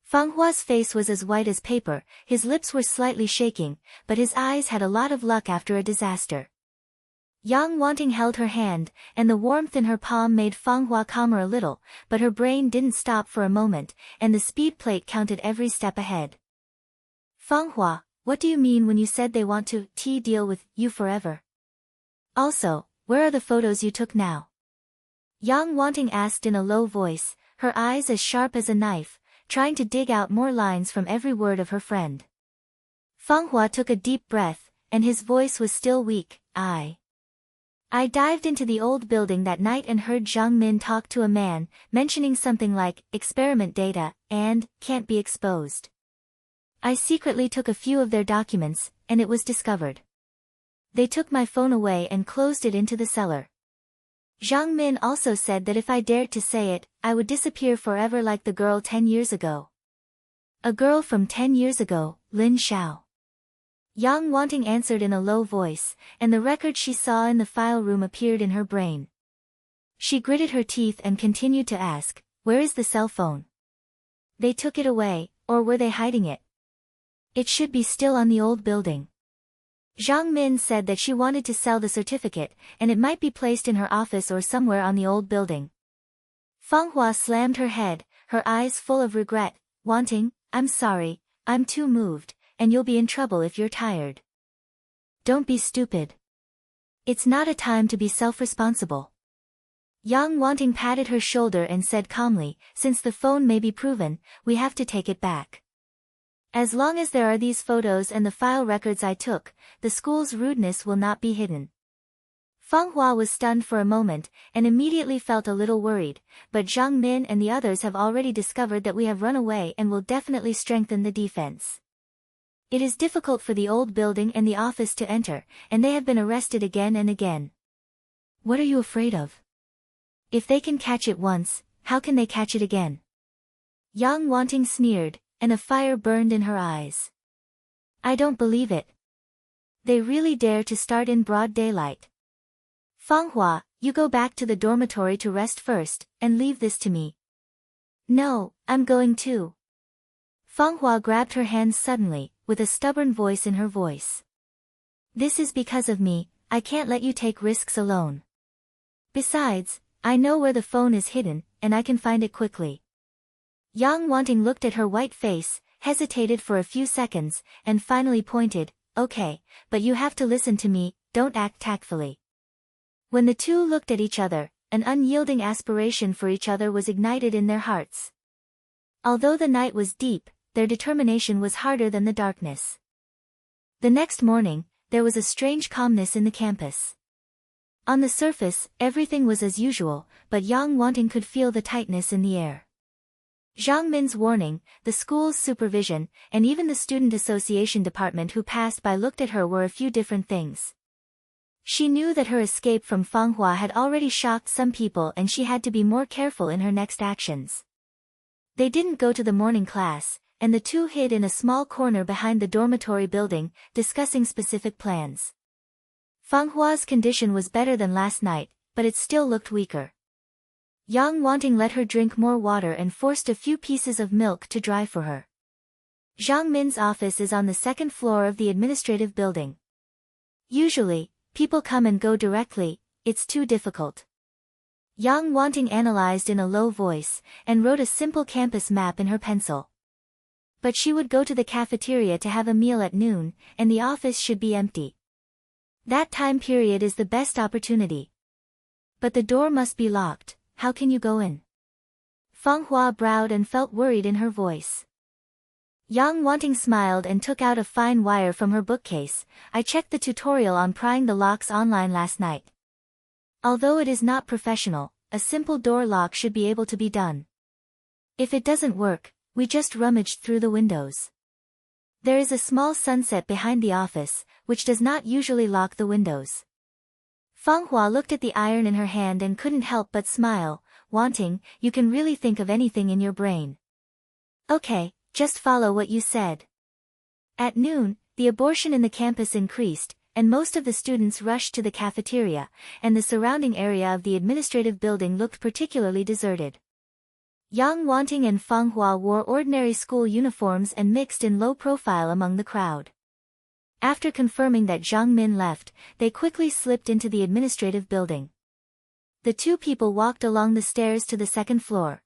Feng Hua's face was as white as paper, his lips were slightly shaking, but his eyes had a lot of luck after a disaster. Yang Wanting held her hand, and the warmth in her palm made Feng Hua calmer a little, but her brain didn't stop for a moment, and the speed plate counted every step ahead. Feng Hua, what do you mean when you said they want to deal with you forever? Also, where are the photos you took now? Yang Wanting asked in a low voice, her eyes as sharp as a knife, trying to dig out more lines from every word of her friend. Feng Hua took a deep breath, and his voice was still weak. I dived into the old building that night and heard Zhang Min talk to a man, mentioning something like, experiment data, and, can't be exposed. I secretly took a few of their documents, and it was discovered. They took my phone away and closed it into the cellar. Zhang Min also said that if I dared to say it, I would disappear forever like the girl 10 years ago. A girl from 10 years ago, Lin Xiao. Yang Wanting answered in a low voice, and the record she saw in the file room appeared in her brain. She gritted her teeth and continued to ask, where is the cell phone? They took it away, or were they hiding it? It should be still on the old building. Zhang Min said that she wanted to sell the certificate, and it might be placed in her office or somewhere on the old building. Feng Hua slammed her head, her eyes full of regret. Wanting, I'm sorry, I'm too moved, and you'll be in trouble if you're tired. Don't be stupid. It's not a time to be self-responsible. Yang Wanting patted her shoulder and said calmly, since the phone may be proven, we have to take it back. As long as there are these photos and the file records I took, the school's rudeness will not be hidden. Feng Hua was stunned for a moment, and immediately felt a little worried, but Zhang Min and the others have already discovered that we have run away and will definitely strengthen the defense. It is difficult for the old building and the office to enter, and they have been arrested again and again. What are you afraid of? If they can catch it once, how can they catch it again? Yang Wanting sneered, and a fire burned in her eyes. I don't believe it. They really dare to start in broad daylight. Feng Hua, you go back to the dormitory to rest first, and leave this to me. No, I'm going too. Feng Hua grabbed her hands suddenly, with a stubborn voice in her voice. This is because of me, I can't let you take risks alone. Besides, I know where the phone is hidden, and I can find it quickly. Yang Wanting looked at her white face, hesitated for a few seconds, and finally pointed, okay, but you have to listen to me, don't act tactfully. When the two looked at each other, an unyielding aspiration for each other was ignited in their hearts. Although the night was deep, their determination was harder than the darkness. The next morning, there was a strange calmness in the campus. On the surface, everything was as usual, but Yang Wanting could feel the tightness in the air. Zhang Min's warning, the school's supervision, and even the student association department who passed by looked at her were a few different things. She knew that her escape from Fanghua had already shocked some people and she had to be more careful in her next actions. They didn't go to the morning class, and the two hid in a small corner behind the dormitory building, discussing specific plans. Fanghua's condition was better than last night, but it still looked weaker. Yang Wanting let her drink more water and forced a few pieces of milk to dry for her. Zhang Min's office is on the second floor of the administrative building. Usually, people come and go directly, it's too difficult. Yang Wanting analyzed in a low voice, and wrote a simple campus map in her pencil. But she would go to the cafeteria to have a meal at noon, and the office should be empty. That time period is the best opportunity. But the door must be locked, how can you go in? Fanghua browed and felt worried in her voice. Yang Wanting smiled and took out a fine wire from her bookcase. I checked the tutorial on prying the locks online last night. Although it is not professional, a simple door lock should be able to be done. If it doesn't work, we just rummaged through the windows. There is a small sunset behind the office, which does not usually lock the windows. Fanghua looked at the iron in her hand and couldn't help but smile. Wanting, you can really think of anything in your brain. Okay, just follow what you said. At noon, the abortion in the campus increased, and most of the students rushed to the cafeteria, and the surrounding area of the administrative building looked particularly deserted. Yang Wanting and Fanghua wore ordinary school uniforms and mixed in low profile among the crowd. After confirming that Zhang Min left, they quickly slipped into the administrative building. The two people walked along the stairs to the second floor.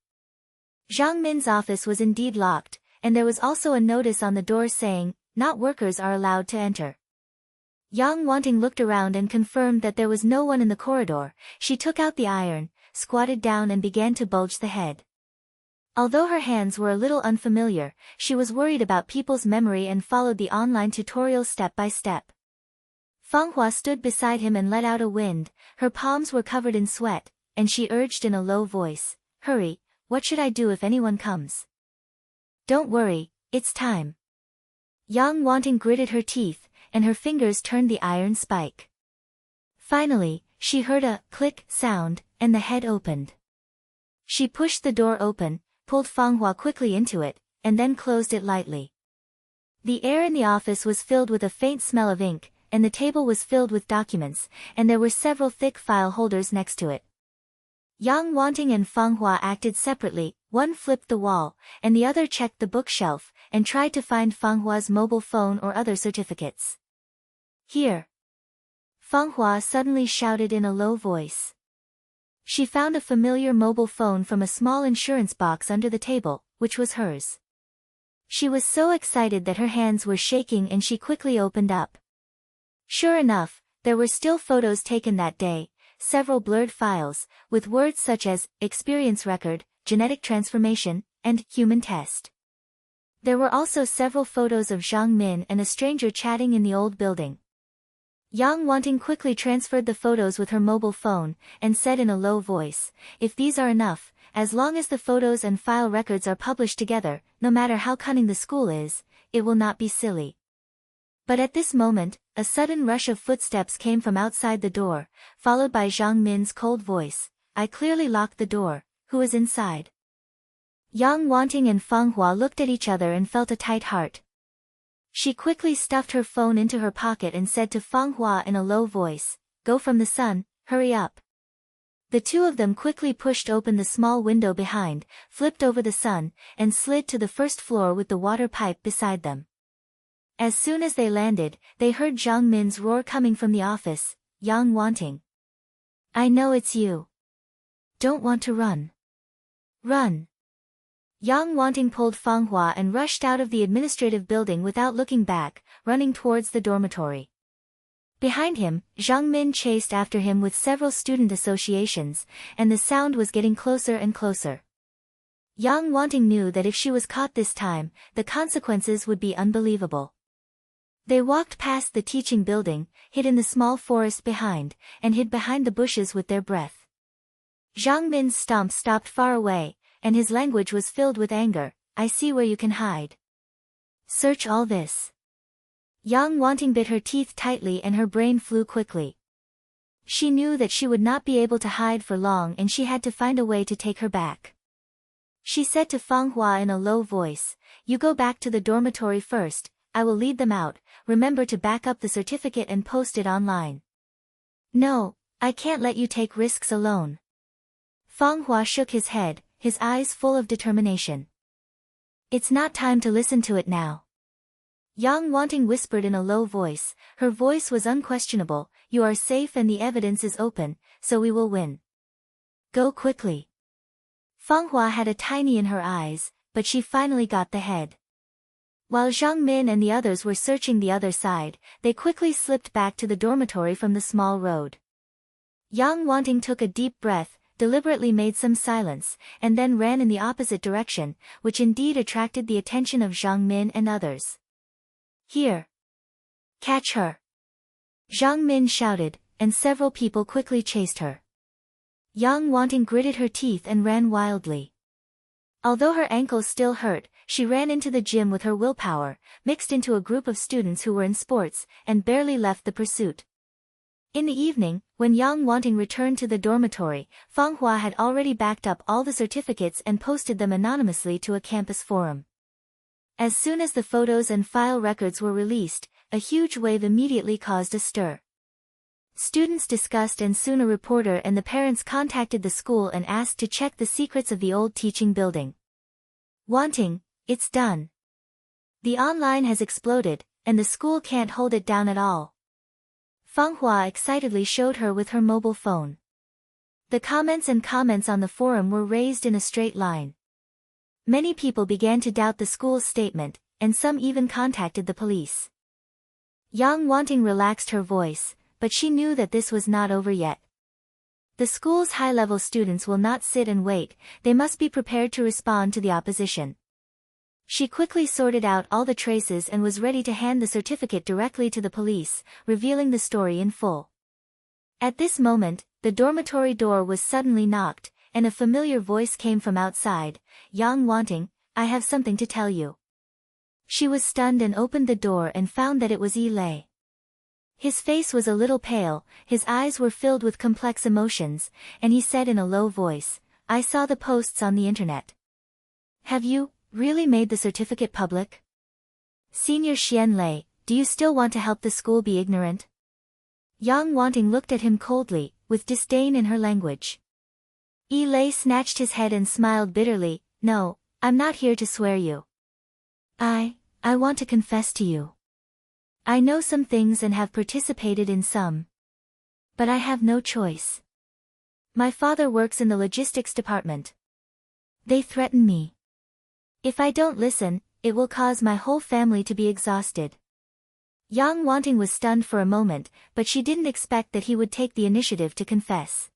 Zhang Min's office was indeed locked, and there was also a notice on the door saying, "Not workers are allowed to enter." Yang Wanting looked around and confirmed that there was no one in the corridor. She took out the iron, squatted down and began to bulge the head. Although her hands were a little unfamiliar, she was worried about people's memory and followed the online tutorial step by step. Fanghua stood beside him and let out a wind. Her palms were covered in sweat, and she urged in a low voice, "Hurry, what should I do if anyone comes?" "Don't worry, it's time." Yang Wanting gritted her teeth, and her fingers turned the iron spike. Finally, she heard a click sound, and the head opened. She pushed the door open, pulled Fanghua quickly into it, and then closed it lightly. The air in the office was filled with a faint smell of ink, and the table was filled with documents, and there were several thick file holders next to it. Yang Wanting and Fanghua acted separately, one flipped the wall, and the other checked the bookshelf, and tried to find Fanghua's mobile phone or other certificates. "Here!" Fanghua suddenly shouted in a low voice. She found a familiar mobile phone from a small insurance box under the table, which was hers. She was so excited that her hands were shaking and she quickly opened up. Sure enough, there were still photos taken that day, several blurred files, with words such as, experience record, genetic transformation, and human test. There were also several photos of Zhang Min and a stranger chatting in the old building. Yang Wanting quickly transferred the photos with her mobile phone, and said in a low voice, "If these are enough, as long as the photos and file records are published together, no matter how cunning the school is, it will not be silly." But at this moment, a sudden rush of footsteps came from outside the door, followed by Zhang Min's cold voice, "I clearly locked the door, who is inside?" Yang Wanting and Fanghua looked at each other and felt a tight heart. She quickly stuffed her phone into her pocket and said to Fanghua in a low voice, "Go from the sun, hurry up." The two of them quickly pushed open the small window behind, flipped over the sun, and slid to the first floor with the water pipe beside them. As soon as they landed, they heard Zhang Min's roar coming from the office. Yang Wanting. I know it's you. Don't want to run. Run. Yang Wanting pulled Fang Hua and rushed out of the administrative building without looking back, running towards the dormitory. Behind him, Zhang Min chased after him with several student associations, and the sound was getting closer and closer. Yang Wanting knew that if she was caught this time, the consequences would be unbelievable. They walked past the teaching building, hid in the small forest behind, and hid behind the bushes with their breath. Zhang Min's stomp stopped far away, and his language was filled with anger. I see where you can hide. Search all this. Yang Wanting bit her teeth tightly and her brain flew quickly. She knew that she would not be able to hide for long and she had to find a way to take her back. She said to Fang Hua in a low voice, You go back to the dormitory first, I will lead them out, remember to back up the certificate and post it online. No, I can't let you take risks alone. Fang Hua shook his head, his eyes full of determination. It's not time to listen to it now. Yang Wanting whispered in a low voice, her voice was unquestionable, You are safe and the evidence is open, so we will win. Go quickly. Fang Hua had a tiny in her eyes, but she finally got the head. While Zhang Min and the others were searching the other side, they quickly slipped back to the dormitory from the small road. Yang Wanting took a deep breath, deliberately made some silence, and then ran in the opposite direction, which indeed attracted the attention of Zhang Min and others. Here! Catch her! Zhang Min shouted, and several people quickly chased her. Yang Wanting gritted her teeth and ran wildly. Although her ankles still hurt, she ran into the gym with her willpower, mixed into a group of students who were in sports, and barely left the pursuit. In the evening, when Yang Wanting returned to the dormitory, Fang Hua had already backed up all the certificates and posted them anonymously to a campus forum. As soon as the photos and file records were released, a huge wave immediately caused a stir. Students discussed and soon a reporter and the parents contacted the school and asked to check the secrets of the old teaching building. Wanting, it's done. The online has exploded, and the school can't hold it down at all. Fang Hua excitedly showed her with her mobile phone. The comments on the forum were raised in a straight line. Many people began to doubt the school's statement, and some even contacted the police. Yang Wanting relaxed her voice, but she knew that this was not over yet. The school's high-level students will not sit and wait, they must be prepared to respond to the opposition. She quickly sorted out all the traces and was ready to hand the certificate directly to the police, revealing the story in full. At this moment, the dormitory door was suddenly knocked, and a familiar voice came from outside, Yang Wanting, I have something to tell you. She was stunned and opened the door and found that it was Yi Lei. His face was a little pale, his eyes were filled with complex emotions, and he said in a low voice, I saw the posts on the internet. Have you really made the certificate public? Senior Xian Lei, do you still want to help the school be ignorant? Yang Wanting looked at him coldly, with disdain in her language. Yi Lei snatched his head and smiled bitterly, No, I'm not here to swear you. I want to confess to you. I know some things and have participated in some. But I have no choice. My father works in the logistics department. They threaten me. If I don't listen, it will cause my whole family to be exhausted. Yang Wanting was stunned for a moment, but she didn't expect that he would take the initiative to confess.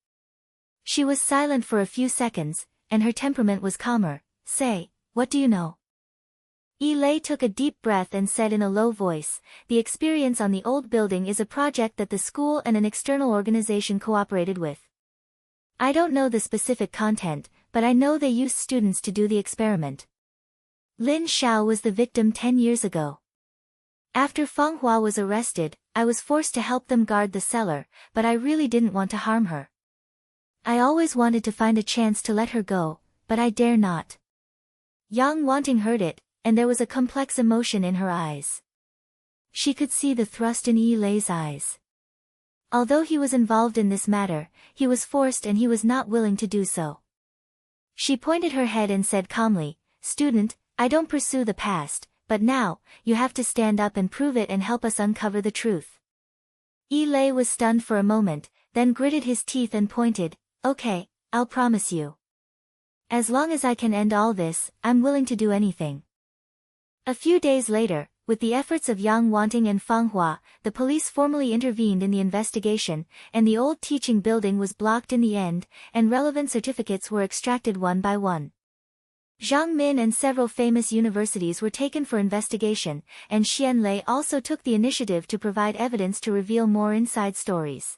She was silent for a few seconds, and her temperament was calmer. Say, what do you know? Yi Lei took a deep breath and said in a low voice, The experience on the old building is a project that the school and an external organization cooperated with. I don't know the specific content, but I know they used students to do the experiment. Lin Xiao was the victim 10 years ago. After Fang Hua was arrested, I was forced to help them guard the cellar, but I really didn't want to harm her. I always wanted to find a chance to let her go, but I dare not. Yang Wanting heard it, and there was a complex emotion in her eyes. She could see the thrust in Yi Lei's eyes. Although he was involved in this matter, he was forced and he was not willing to do so. She pointed her head and said calmly, Student, I don't pursue the past, but now, you have to stand up and prove it and help us uncover the truth. Lei was stunned for a moment, then gritted his teeth and pointed, "Okay, I'll promise you. As long as I can end all this, I'm willing to do anything." A few days later, with the efforts of Yang Wanting and Fang Hua, the police formally intervened in the investigation, and the old teaching building was blocked in the end, and relevant certificates were extracted one by one. Zhang Min and several famous universities were taken for investigation, and Xian Lei also took the initiative to provide evidence to reveal more inside stories.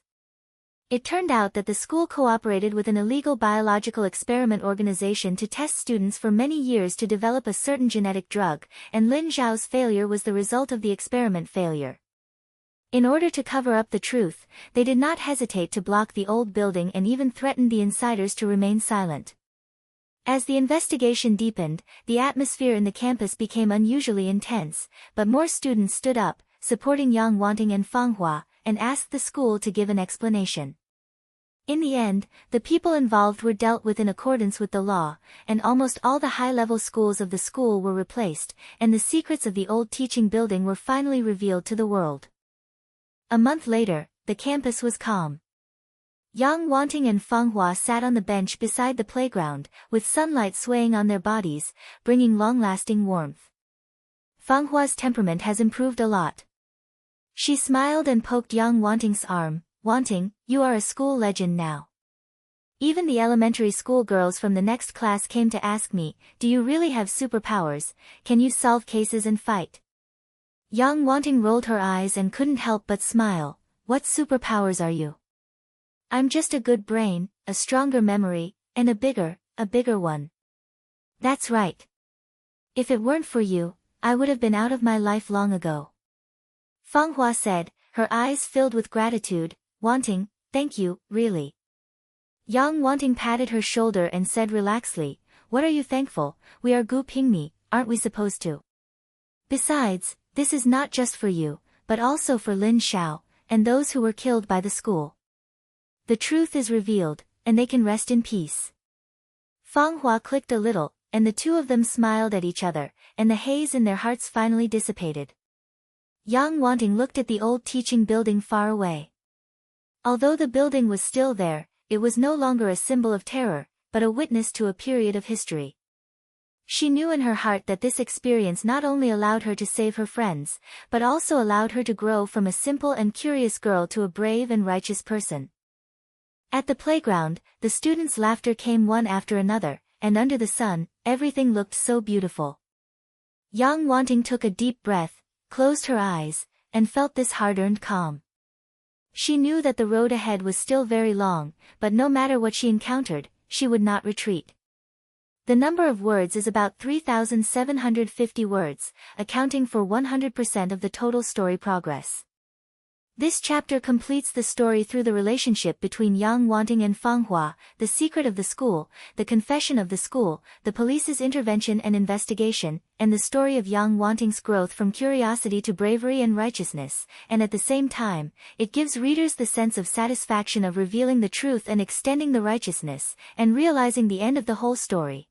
It turned out that the school cooperated with an illegal biological experiment organization to test students for many years to develop a certain genetic drug, and Lin Zhao's failure was the result of the experiment failure. In order to cover up the truth, they did not hesitate to block the old building and even threatened the insiders to remain silent. As the investigation deepened, the atmosphere in the campus became unusually intense, but more students stood up, supporting Yang Wanting and Fang Hua, and asked the school to give an explanation. In the end, the people involved were dealt with in accordance with the law, and almost all the high-level schools of the school were replaced, and the secrets of the old teaching building were finally revealed to the world. A month later, the campus was calm. Yang Wanting and Fang Hua sat on the bench beside the playground, with sunlight swaying on their bodies, bringing long-lasting warmth. Fang Hua's temperament has improved a lot. She smiled and poked Yang Wanting's arm. "Wanting, you are a school legend now. Even the elementary school girls from the next class came to ask me, do you really have superpowers? Can you solve cases and fight?" Yang Wanting rolled her eyes and couldn't help but smile. "What superpowers are you?" "I'm just a good brain, a stronger memory, and a bigger one." "That's right. If it weren't for you, I would have been out of my life long ago." Fang Hua said, her eyes filled with gratitude. "Wanting, thank you, really." Yang Wanting patted her shoulder and said relaxedly, "What are you thankful? We are Gu Pingmi, aren't we supposed to? Besides, this is not just for you, but also for Lin Xiao, and those who were killed by the school. The truth is revealed, and they can rest in peace." Fang Hua clicked a little, and the two of them smiled at each other, and the haze in their hearts finally dissipated. Yang Wanting looked at the old teaching building far away. Although the building was still there, it was no longer a symbol of terror, but a witness to a period of history. She knew in her heart that this experience not only allowed her to save her friends, but also allowed her to grow from a simple and curious girl to a brave and righteous person. At the playground, the students' laughter came one after another, and under the sun, everything looked so beautiful. Yang Wanting took a deep breath, closed her eyes, and felt this hard-earned calm. She knew that the road ahead was still very long, but no matter what she encountered, she would not retreat. The number of words is about 3,750 words, accounting for 100% of the total story progress. This chapter completes the story through the relationship between Yang Wanting and Fang Hua, the secret of the school, the confession of the school, the police's intervention and investigation, and the story of Yang Wanting's growth from curiosity to bravery and righteousness, and at the same time, it gives readers the sense of satisfaction of revealing the truth and extending the righteousness, and realizing the end of the whole story.